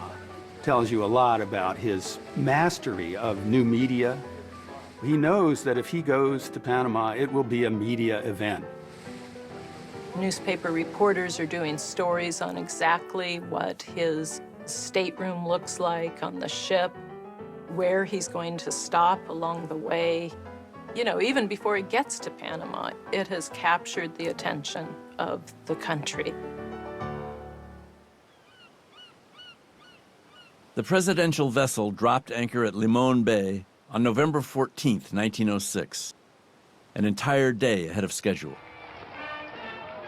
Speaker 9: tells you a lot about his mastery of new media. He knows that if he goes to Panama, it will be a media event.
Speaker 13: Newspaper reporters are doing stories on exactly what his stateroom looks like on the ship, where he's going to stop along the way. You know, even before he gets to Panama, it has captured the attention of the country.
Speaker 2: The presidential vessel dropped anchor at Limon Bay on November 14th, 1906, an entire day ahead of schedule.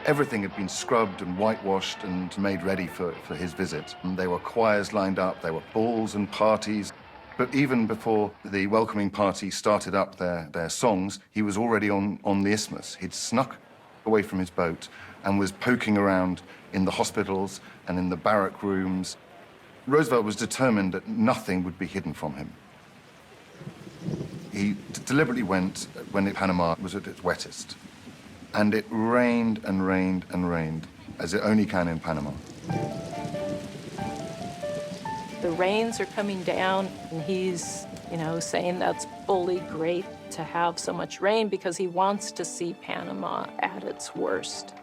Speaker 7: Everything had been scrubbed and whitewashed and made ready for his visit. And there were choirs lined up, there were balls and parties. But even before the welcoming party started up their songs, he was already on the isthmus. He'd snuck away from his boat and was poking around in the hospitals and in the barrack rooms. Roosevelt was determined that nothing would be hidden from him. He deliberately went when Panama was at its wettest. And it rained and rained and rained, as it only can in Panama.
Speaker 13: The rains are coming down, and he's, saying that's bully great to have so much rain because he wants to see Panama at its worst.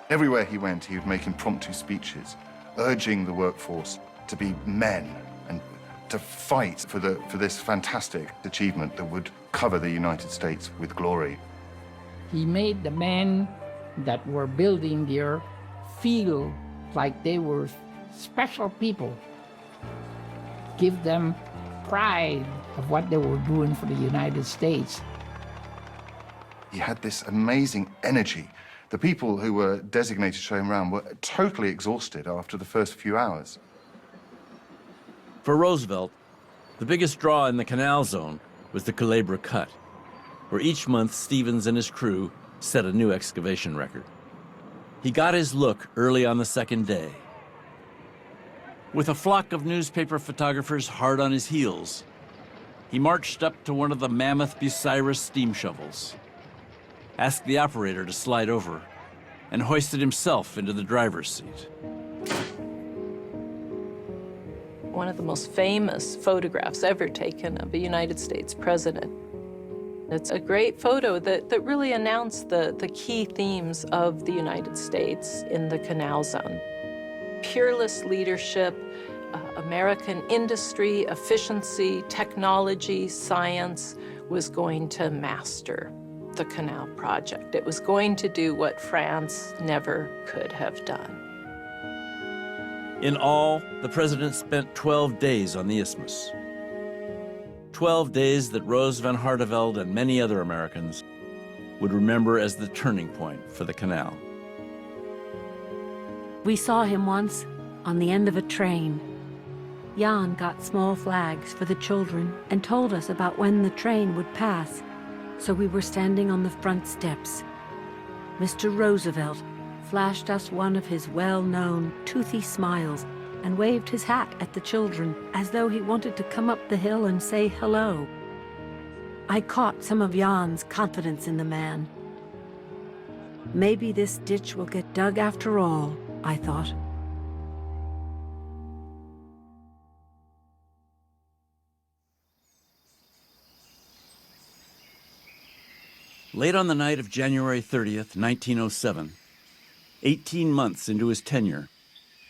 Speaker 7: Everywhere he went, he would make impromptu speeches, urging the workforce to be men and to fight for this fantastic achievement that would cover the United States with glory.
Speaker 12: He made the men that were building there feel like they were special people. Give them pride of what they were doing for the United States.
Speaker 7: He had this amazing energy. The people who were designated to show him around were totally exhausted after the first few hours.
Speaker 2: For Roosevelt, the biggest draw in the canal zone was the Culebra Cut, where each month Stevens and his crew set a new excavation record. He got his look early on the second day. With a flock of newspaper photographers hard on his heels, he marched up to one of the mammoth Bucyrus steam shovels, asked the operator to slide over, and hoisted himself into the driver's seat.
Speaker 13: One of the most famous photographs ever taken of a United States president. It's a great photo that really announced the key themes of the United States in the Canal Zone. Peerless leadership, American industry, efficiency, technology, science was going to master the canal project. It was going to do what France never could have done.
Speaker 2: In all, the president spent 12 days on the isthmus. 12 days that Rose van Hardenveld and many other Americans would remember as the turning point for the canal.
Speaker 14: We saw him once on the end of a train. Jan got small flags for the children and told us about when the train would pass, so we were standing on the front steps. Mr. Roosevelt flashed us one of his well-known toothy smiles and waved his hat at the children as though he wanted to come up the hill and say hello. I caught some of Jan's confidence in the man. Maybe this ditch will get dug after all, I thought.
Speaker 2: Late on the night of January 30th, 1907, 18 months into his tenure,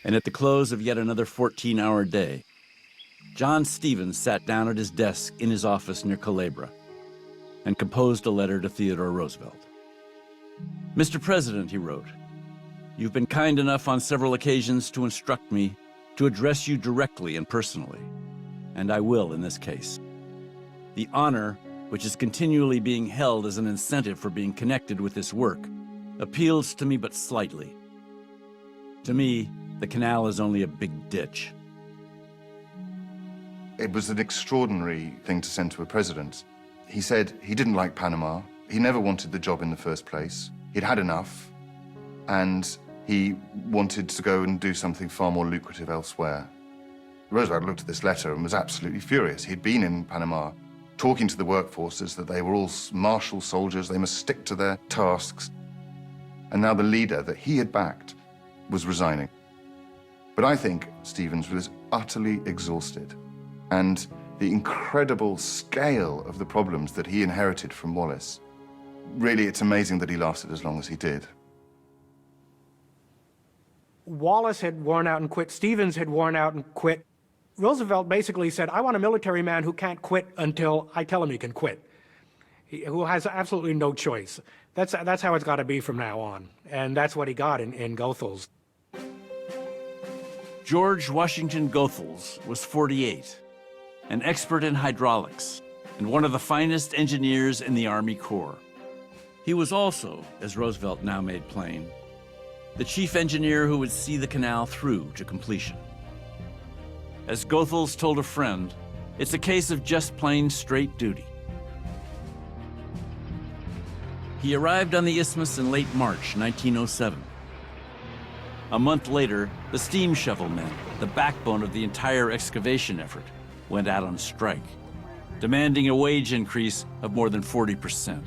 Speaker 2: and at the close of yet another 14-hour day, John Stevens sat down at his desk in his office near Culebra and composed a letter to Theodore Roosevelt. "Mr. President," he wrote, "you've been kind enough on several occasions to instruct me to address you directly and personally, and I will in this case. The honor, which is continually being held as an incentive for being connected with this work, appeals to me but slightly. To me, the canal is only a big ditch."
Speaker 7: It was an extraordinary thing to send to a president. He said he didn't like Panama. He never wanted the job in the first place. He'd had enough, and he wanted to go and do something far more lucrative elsewhere. Roosevelt looked at this letter and was absolutely furious. He'd been in Panama talking to the workforces that they were all martial soldiers, they must stick to their tasks. And now the leader that he had backed was resigning. But I think Stevens was utterly exhausted. And the incredible scale of the problems that he inherited from Wallace, really, it's amazing that he lasted as long as he did.
Speaker 10: Wallace had worn out and quit. Stevens had worn out and quit. Roosevelt basically said, I want a military man who can't quit until I tell him he can quit, who has absolutely no choice. That's how it's got to be from now on. And that's what he got in Goethals.
Speaker 2: George Washington Goethals was 48, an expert in hydraulics, and one of the finest engineers in the Army Corps. He was also, as Roosevelt now made plain, the chief engineer who would see the canal through to completion. As Goethals told a friend, it's a case of just plain straight duty. He arrived on the isthmus in late March 1907. A month later, the steam shovel men, the backbone of the entire excavation effort, went out on strike, demanding a wage increase of more than 40%.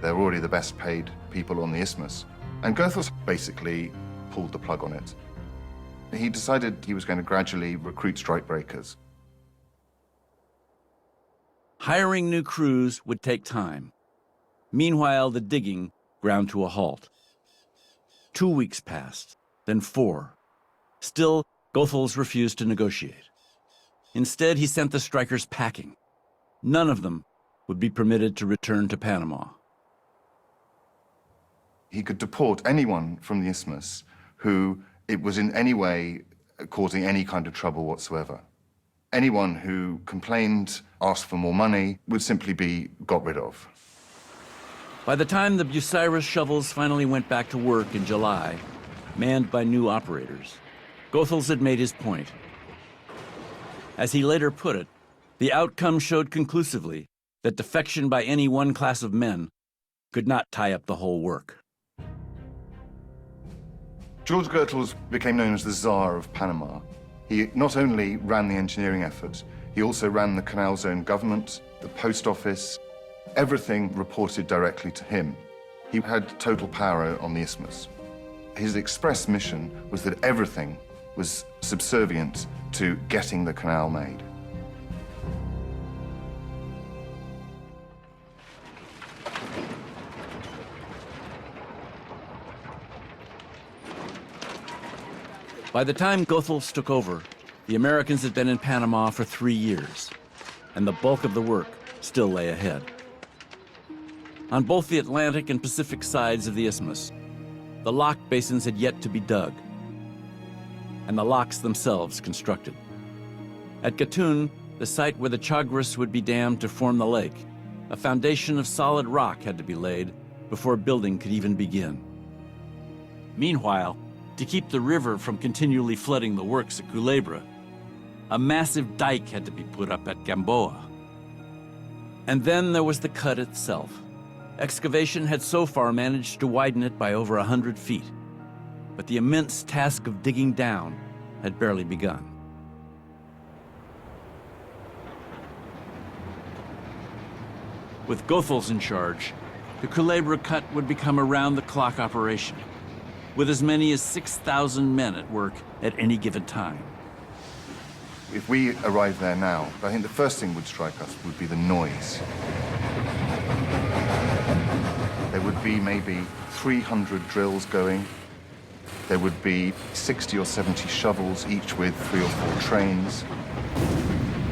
Speaker 7: They're already the best paid people on the isthmus. And Goethals basically pulled the plug on it. He decided he was going to gradually recruit strikebreakers.
Speaker 2: Hiring new crews would take time. Meanwhile, the digging ground to a halt. 2 weeks passed, then 4. Still, Goethals refused to negotiate. Instead, he sent the strikers packing. None of them would be permitted to return to Panama.
Speaker 7: He could deport anyone from the isthmus who it was in any way causing any kind of trouble whatsoever. Anyone who complained, asked for more money, would simply be got rid of.
Speaker 2: By the time the Bucyrus shovels finally went back to work in July, manned by new operators, Goethals had made his point. As he later put it, the outcome showed conclusively that defection by any one class of men could not tie up the whole work.
Speaker 7: George Goethals became known as the Tsar of Panama. He not only ran the engineering effort, he also ran the Canal Zone government, the post office. Everything reported directly to him. He had total power on the isthmus. His express mission was that everything was subservient to getting the canal made.
Speaker 2: By the time Goethals took over, the Americans had been in Panama for 3 years, and the bulk of the work still lay ahead. On both the Atlantic and Pacific sides of the isthmus, the lock basins had yet to be dug, and the locks themselves constructed. At Gatun, the site where the Chagres would be dammed to form the lake, a foundation of solid rock had to be laid before building could even begin. Meanwhile, to keep the river from continually flooding the works at Culebra, a massive dike had to be put up at Gamboa. And then there was the cut itself, Excavation had so far managed to widen it by over 100 feet, but the immense task of digging down had barely begun. With Goethals in charge, the Culebra Cut would become a round-the-clock operation, with as many as 6,000 men at work at any given time.
Speaker 7: If we arrived there now, I think the first thing would strike us would be the noise. There would be maybe 300 drills going. There would be 60 or 70 shovels, each with 3 or 4 trains.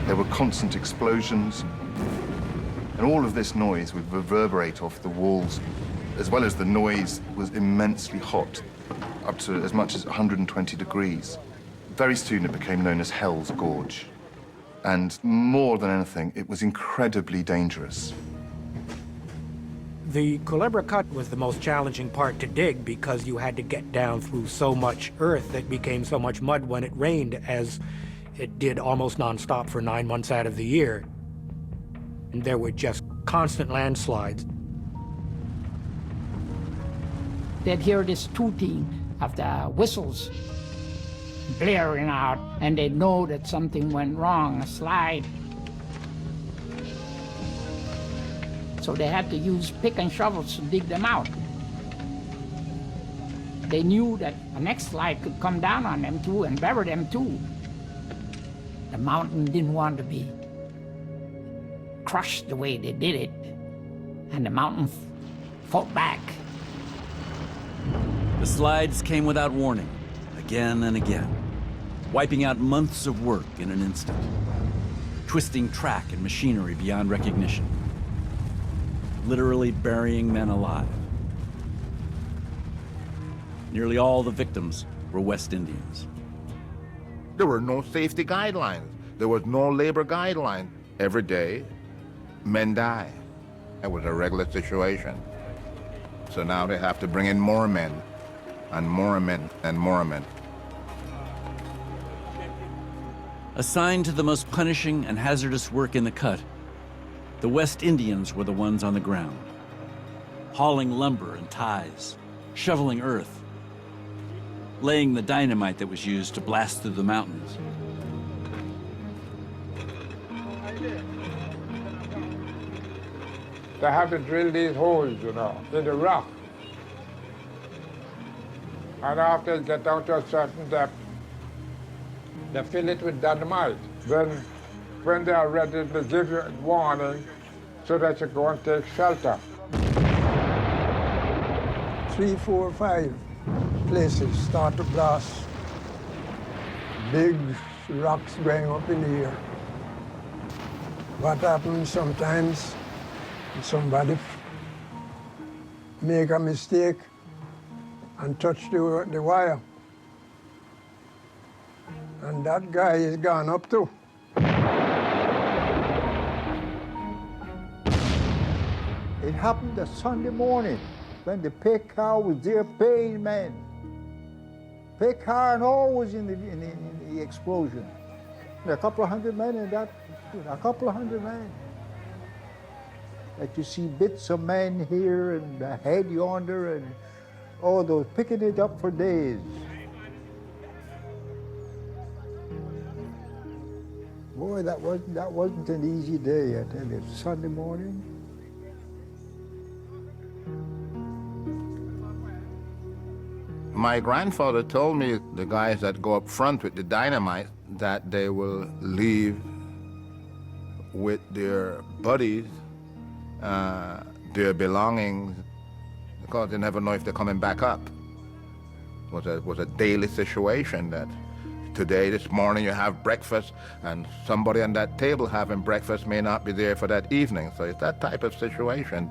Speaker 7: There were constant explosions. And all of this noise would reverberate off the walls, as well as the noise was immensely hot, up to as much as 120 degrees. Very soon it became known as Hell's Gorge. And more than anything, it was incredibly dangerous.
Speaker 10: The Culebra Cut was the most challenging part to dig because you had to get down through so much earth that became so much mud when it rained, as it did almost nonstop for 9 months out of the year. And there were just constant landslides.
Speaker 12: They'd hear this tooting of the whistles blaring out, and they'd know that something went wrong, a slide. So they had to use pick and shovels to dig them out. They knew that the next slide could come down on them too and bury them too. The mountain didn't want to be crushed the way they did it, and the mountain fought back.
Speaker 2: The slides came without warning, again and again, wiping out months of work in an instant, twisting track and machinery beyond recognition, literally burying men alive. Nearly all the victims were West Indians.
Speaker 5: There were no safety guidelines. There was no labor guideline. Every day, men die. It was a regular situation. So now they have to bring in more men, and more men, and more men.
Speaker 2: Assigned to the most punishing and hazardous work in the cut, the West Indians were the ones on the ground, hauling lumber and ties, shoveling earth, laying the dynamite that was used to blast through the mountains.
Speaker 17: They have to drill these holes, you know, in the rock. And after they get down to a certain depth, they fill it with dynamite. Then, when they are ready, they give you a warning so that you go and take shelter.
Speaker 15: 3, 4, 5 places start to blast. Big rocks going up in the air. What happens sometimes, somebody make a mistake and touch the wire. And that guy is gone up too.
Speaker 16: It happened a Sunday morning when the pay car was there paying men. Pay car and all was in the explosion. A couple of hundred men in that, a couple of hundred men. That you see bits of men here and a head yonder and all those picking it up for days. Boy, that wasn't an easy day, I tell you. Sunday morning.
Speaker 5: My grandfather told me the guys that go up front with the dynamite that they will leave with their buddies, their belongings, because they never know if they're coming back up. It was a daily situation that today, this morning, you have breakfast, and somebody on that table having breakfast may not be there for that evening. So it's that type of situation.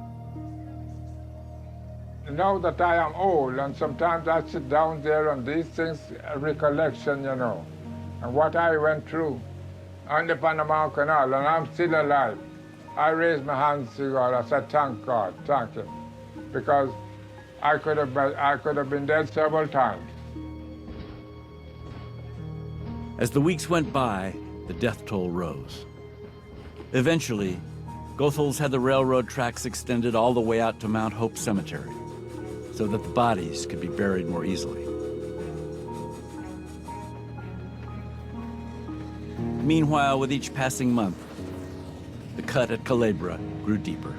Speaker 17: Now that I am old, and sometimes I sit down there and these things, a recollection, you know, and what I went through on the Panama Canal, and I'm still alive. I raise my hands to God. I said, thank God, thank Him, because I could have been dead several times.
Speaker 2: As the weeks went by, the death toll rose. Eventually, Goethals had the railroad tracks extended all the way out to Mount Hope Cemetery so that the bodies could be buried more easily. Meanwhile, with each passing month, the cut at Culebra grew deeper.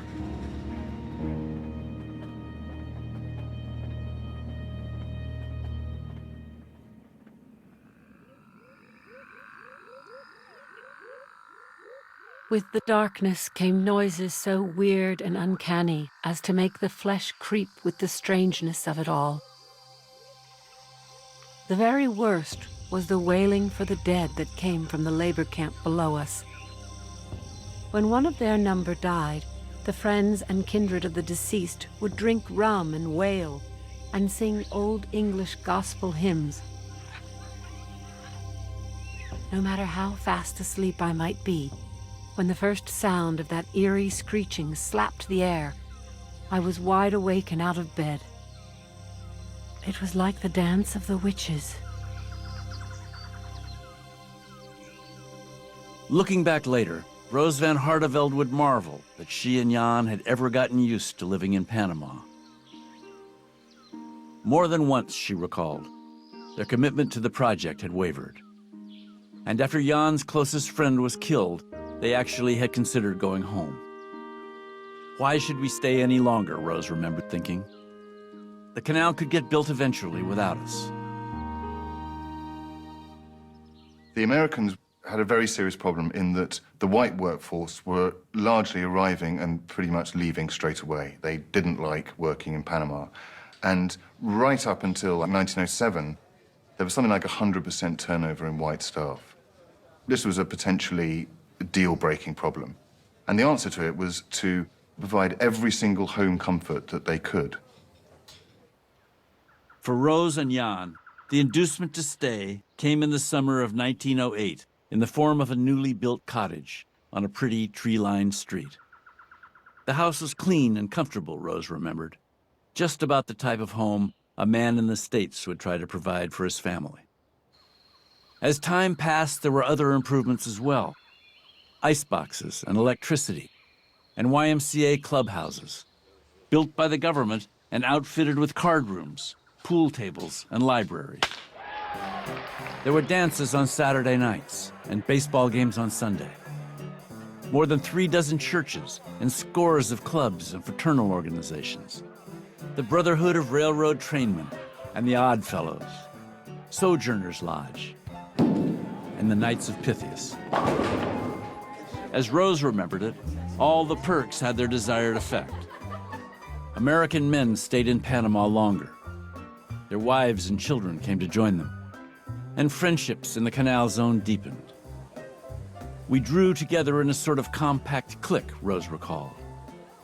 Speaker 14: With the darkness came noises so weird and uncanny as to make the flesh creep with the strangeness of it all. The very worst was the wailing for the dead that came from the labor camp below us. When one of their number died, the friends and kindred of the deceased would drink rum and wail and sing old English gospel hymns. No matter how fast asleep I might be, when the first sound of that eerie screeching slapped the air, I was wide awake and out of bed. It was like the dance of the witches.
Speaker 2: Looking back later, Rose Van Hardevelde would marvel that she and Jan had ever gotten used to living in Panama. More than once, she recalled, their commitment to the project had wavered. And after Jan's closest friend was killed, they actually had considered going home. Why should we stay any longer, Rose remembered thinking. The canal could get built eventually without us.
Speaker 7: The Americans had a very serious problem in that the white workforce were largely arriving and pretty much leaving straight away. They didn't like working in Panama. And right up until 1907, there was something like 100% turnover in white staff. This was a potentially deal-breaking problem. And the answer to it was to provide every single home comfort that they could.
Speaker 2: For Rose and Jan, the inducement to stay came in the summer of 1908 in the form of a newly built cottage on a pretty tree-lined street. The house was clean and comfortable, Rose remembered, just about the type of home a man in the States would try to provide for his family. As time passed, there were other improvements as well. Iceboxes and electricity, and YMCA clubhouses, built by the government and outfitted with card rooms, pool tables, and libraries. There were dances on Saturday nights and baseball games on Sunday. More than 36 churches and scores of clubs and fraternal organizations. The Brotherhood of Railroad Trainmen and the Odd Fellows, Sojourners Lodge, and the Knights of Pythias. As Rose remembered it, all the perks had their desired effect. American men stayed in Panama longer. Their wives and children came to join them, and friendships in the Canal Zone deepened. We drew together in a sort of compact clique, Rose recalled,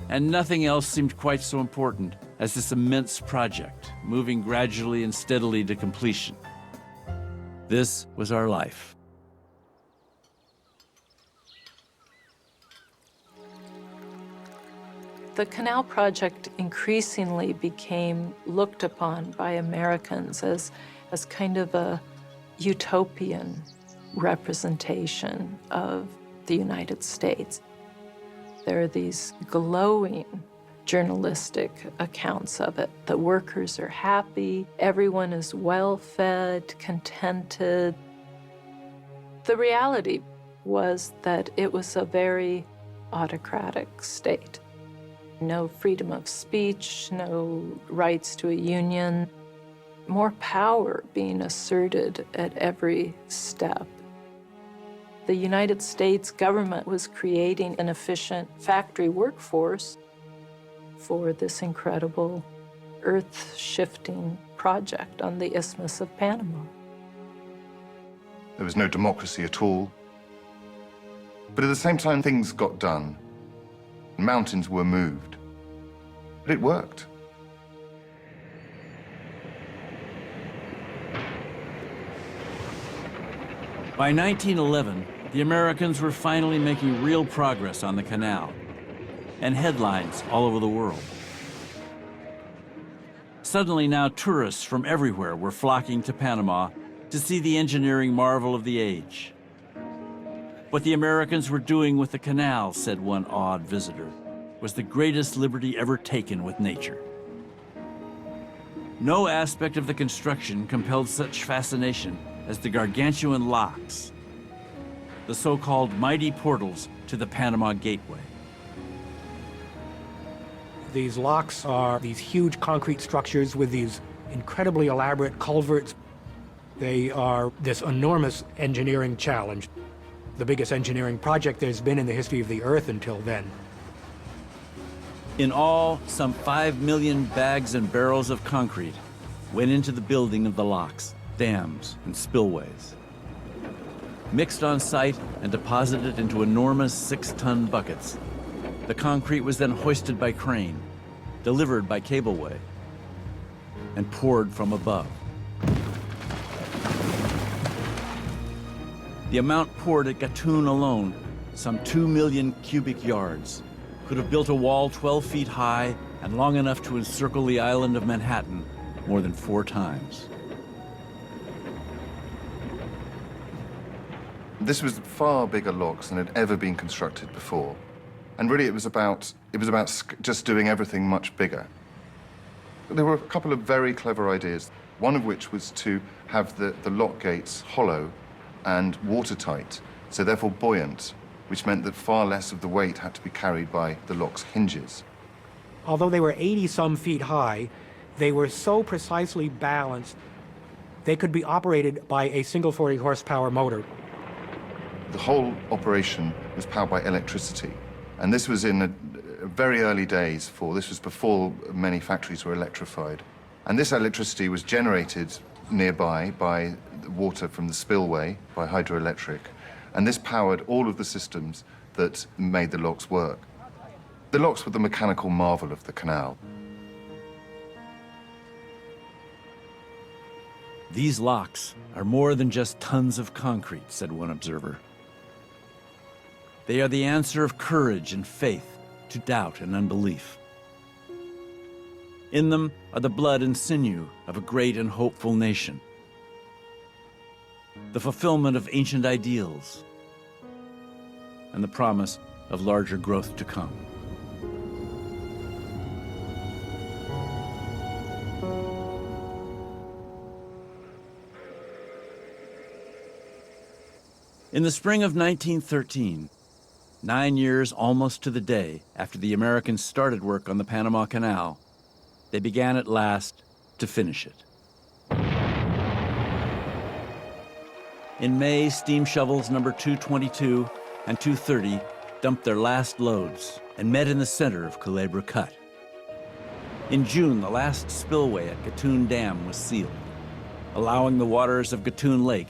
Speaker 2: and nothing else seemed quite so important as this immense project, moving gradually and steadily to completion. This was our life.
Speaker 13: The canal project increasingly became looked upon by Americans as kind of a utopian representation of the United States. There are these glowing journalistic accounts of it. The workers are happy, everyone is well-fed, contented. The reality was that it was a very autocratic state. No freedom of speech, no rights to a union, more power being asserted at every step. The United States government was creating an efficient factory workforce for this incredible earth-shifting project on the Isthmus of Panama.
Speaker 7: There was no democracy at all. But at the same time, things got done. Mountains were moved. But it worked.
Speaker 2: By 1911, the Americans were finally making real progress on the canal, and headlines all over the world. Suddenly now tourists from everywhere were flocking to Panama to see the engineering marvel of the age. What the Americans were doing with the canal, said one awed visitor, was the greatest liberty ever taken with nature. No aspect of the construction compelled such fascination as the gargantuan locks, the so-called mighty portals to the Panama Gateway.
Speaker 10: These locks are these huge concrete structures with these incredibly elaborate culverts. They are this enormous engineering challenge, the biggest engineering project there's been in the history of the Earth until then.
Speaker 2: In all, some 5 million bags and barrels of concrete went into the building of the locks, dams, and spillways. Mixed on site and deposited into enormous 6-ton buckets, the concrete was then hoisted by crane, delivered by cableway, and poured from above. The amount poured at Gatun alone, some 2 million cubic yards, could have built a wall 12 feet high and long enough to encircle the island of Manhattan more than 4 times.
Speaker 7: This was far bigger locks than had ever been constructed before. And really it was about just doing everything much bigger. There were a couple of very clever ideas, one of which was to have the lock gates hollow and watertight, so therefore buoyant, which meant that far less of the weight had to be carried by the lock's hinges.
Speaker 10: Although they were 80-some feet high, they were so precisely balanced, they could be operated by a single 40-horsepower motor.
Speaker 7: The whole operation was powered by electricity, and this was in very early days. This was before many factories were electrified. And this electricity was generated nearby by the water from the spillway, by hydroelectric, and this powered all of the systems that made the locks work. The locks were the mechanical marvel of the canal.
Speaker 2: These locks are more than just tons of concrete, said one observer. They are the answer of courage and faith to doubt and unbelief. In them are the blood and sinew of a great and hopeful nation, the fulfillment of ancient ideals, and the promise of larger growth to come. In the spring of 1913, 9 years almost to the day after the Americans started work on the Panama Canal, they began at last to finish it. In May, steam shovels number 222 and 230 dumped their last loads and met in the center of Culebra Cut. In June, the last spillway at Gatun Dam was sealed, allowing the waters of Gatun Lake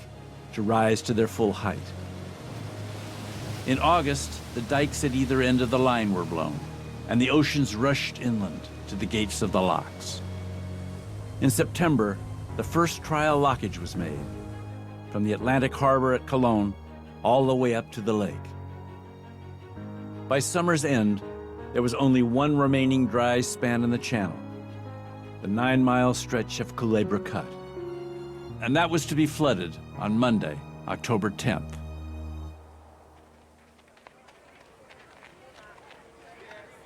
Speaker 2: to rise to their full height. In August, the dikes at either end of the line were blown, and the oceans rushed inland to the gates of the locks. In September, the first trial lockage was made, from the Atlantic harbor at Cologne all the way up to the lake. By summer's end, there was only one remaining dry span in the channel, the 9-mile stretch of Culebra Cut. And that was to be flooded on Monday, October 10th.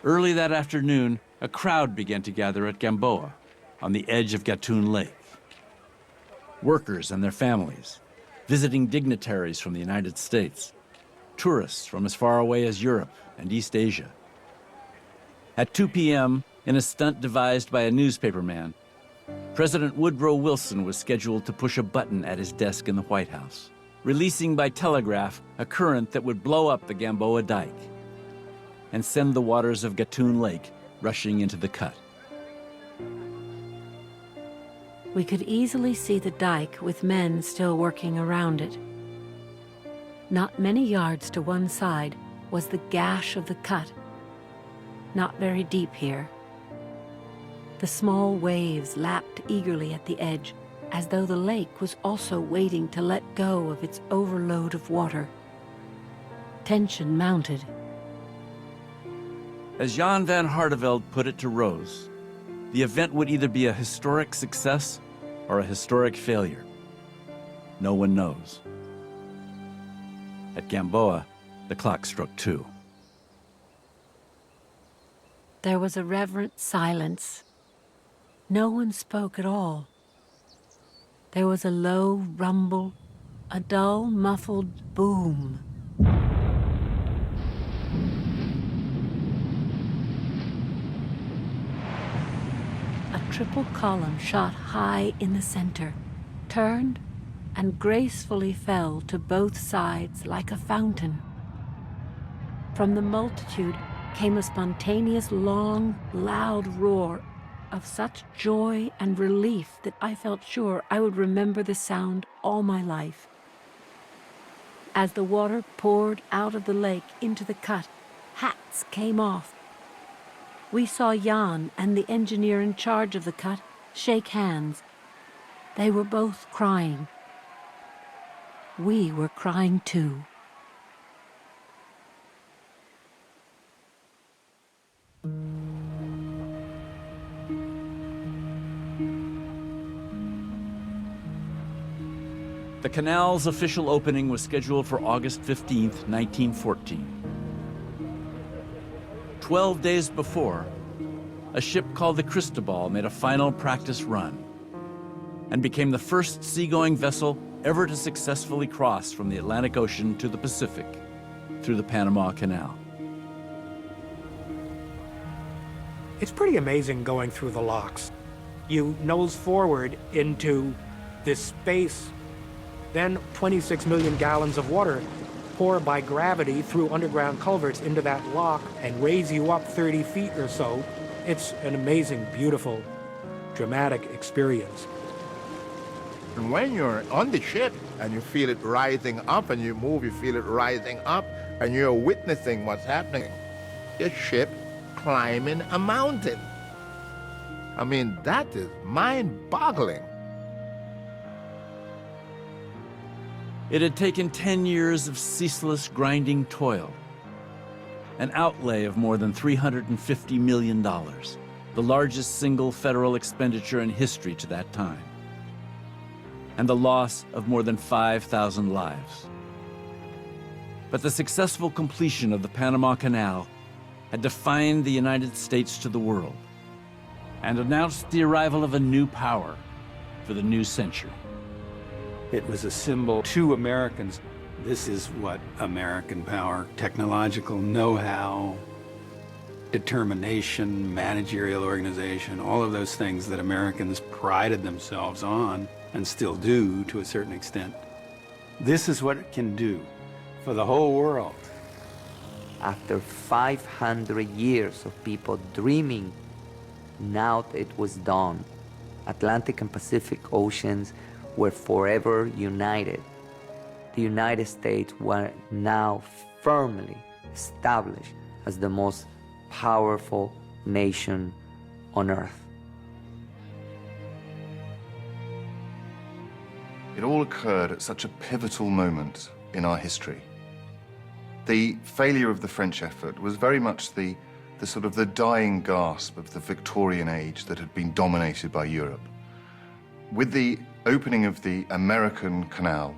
Speaker 2: Early that afternoon, a crowd began to gather at Gamboa, on the edge of Gatun Lake. Workers and their families, visiting dignitaries from the United States, tourists from as far away as Europe and East Asia. At 2 p.m., in a stunt devised by a newspaperman, President Woodrow Wilson was scheduled to push a button at his desk in the White House, releasing by telegraph a current that would blow up the Gamboa dike and send the waters of Gatun Lake rushing into the cut.
Speaker 14: We could easily see the dike with men still working around it. Not many yards to one side was the gash of the cut. Not very deep here. The small waves lapped eagerly at the edge, as though the lake was also waiting to let go of its overload of water. Tension mounted.
Speaker 2: As Jan van Hardenveld put it to Rose, the event would either be a historic success or a historic failure. No one knows. At Gamboa, the clock struck 2.
Speaker 14: There was a reverent silence. No one spoke at all. There was a low rumble, a dull, muffled boom. A triple column shot high in the center, turned, and gracefully fell to both sides like a fountain. From the multitude came a spontaneous, long, loud roar of such joy and relief that I felt sure I would remember the sound all my life. As the water poured out of the lake into the cut, hats came off. We saw Jan and the engineer in charge of the cut shake hands. They were both crying. We were crying too.
Speaker 2: The canal's official opening was scheduled for August 15, 1914. 12 days before, a ship called the Cristobal made a final practice run and became the first seagoing vessel ever to successfully cross from the Atlantic Ocean to the Pacific through the Panama Canal.
Speaker 10: It's pretty amazing going through the locks. You nose forward into this space, then 26 million gallons of water pour by gravity through underground culverts into that lock and raise you up 30 feet or so. It's an amazing, beautiful, dramatic experience.
Speaker 5: And when you're on the ship and you feel it rising up and you move, you feel it rising up and you're witnessing what's happening. Your ship climbing a mountain. I mean, that is mind-boggling.
Speaker 2: It had taken 10 years of ceaseless grinding toil, an outlay of more than $350 million, the largest single federal expenditure in history to that time, and the loss of more than 5,000 lives. But the successful completion of the Panama Canal had defined the United States to the world and announced the arrival of a new power for the new century.
Speaker 9: It was a symbol to Americans. This is what American power, technological know-how, determination, managerial organization, all of those things that Americans prided themselves on and still do to a certain extent. This is what it can do for the whole world.
Speaker 3: After 500 years of people dreaming, now it was done. Atlantic and Pacific Oceans were forever united. The United States were now firmly established as the most powerful nation on earth.
Speaker 7: It all occurred at such a pivotal moment in our history. The failure of the French effort was very much the sort of the dying gasp of the Victorian age that had been dominated by Europe. With the opening of the American Canal,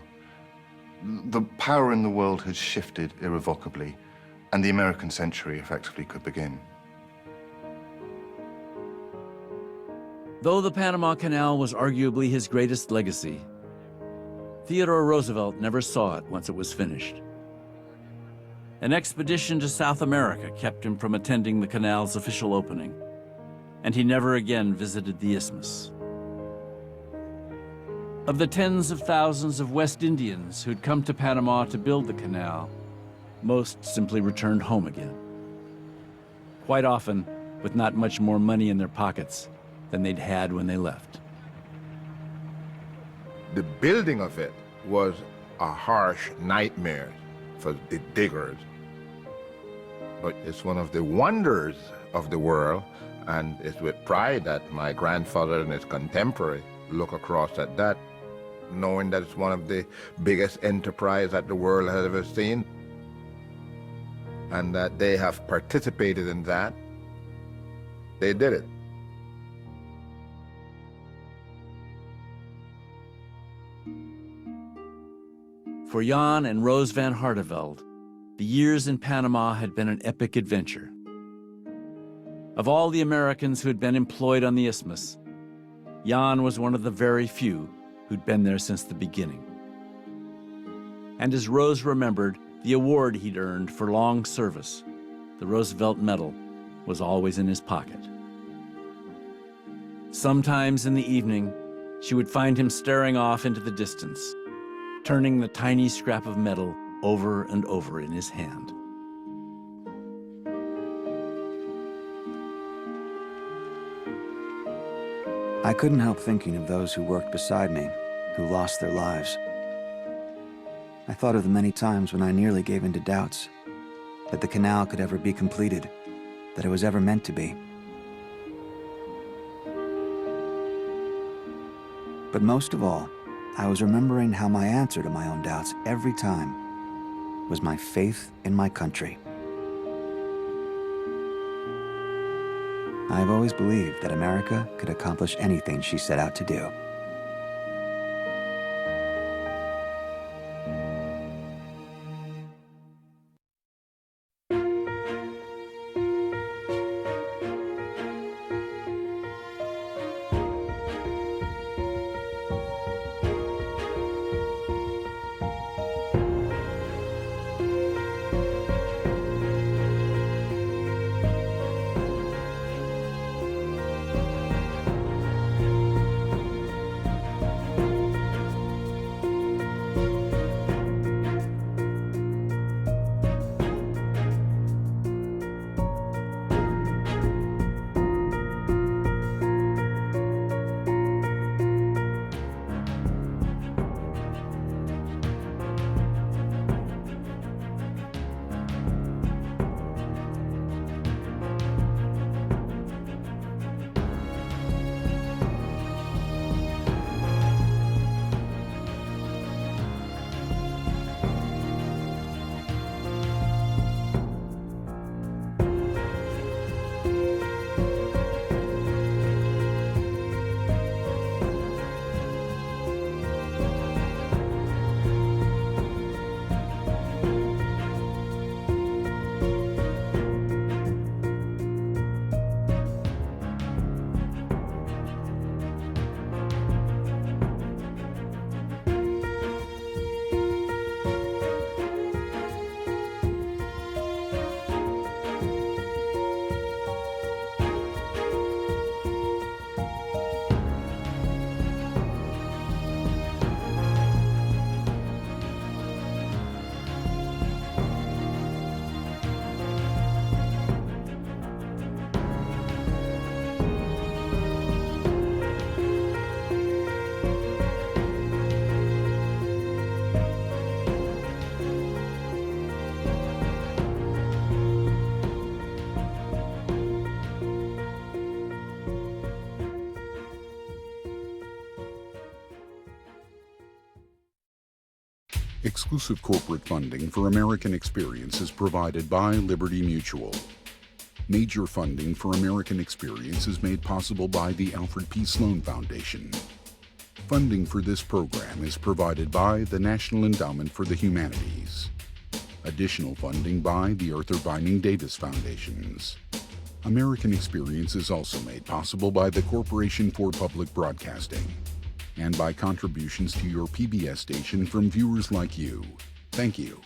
Speaker 7: the power in the world had shifted irrevocably, and the American century effectively could begin.
Speaker 2: Though the Panama Canal was arguably his greatest legacy, Theodore Roosevelt never saw it once it was finished. An expedition to South America kept him from attending the canal's official opening, and he never again visited the isthmus. Of the tens of thousands of West Indians who'd come to Panama to build the canal, most simply returned home again. Quite often, with not much more money in their pockets than they'd had when they left.
Speaker 5: The building of it was a harsh nightmare for the diggers. But it's one of the wonders of the world, and it's with pride that my grandfather and his contemporary look across at that, knowing that it's one of the biggest enterprises that the world has ever seen, and that they have participated in that. They did it.
Speaker 2: For Jan and Rose van Hartevelde, the years in Panama had been an epic adventure. Of all the Americans who had been employed on the isthmus, Jan was one of the very few who'd been there since the beginning. And as Rose remembered, the award he'd earned for long service, the Roosevelt Medal, was always in his pocket. Sometimes in the evening, she would find him staring off into the distance, turning the tiny scrap of metal over and over in his hand.
Speaker 8: I couldn't help thinking of those who worked beside me, who lost their lives. I thought of the many times when I nearly gave in to doubts that the canal could ever be completed, that it was ever meant to be. But most of all, I was remembering how my answer to my own doubts every time was my faith in my country. I've always believed that America could accomplish anything she set out to do.
Speaker 1: Exclusive corporate funding for American Experience is provided by Liberty Mutual. Major funding for American Experience is made possible by the Alfred P. Sloan Foundation. Funding for this program is provided by the National Endowment for the Humanities. Additional funding by the Arthur Vining Davis Foundations. American Experience is also made possible by the Corporation for Public Broadcasting and by contributions to your PBS station from viewers like you. Thank you.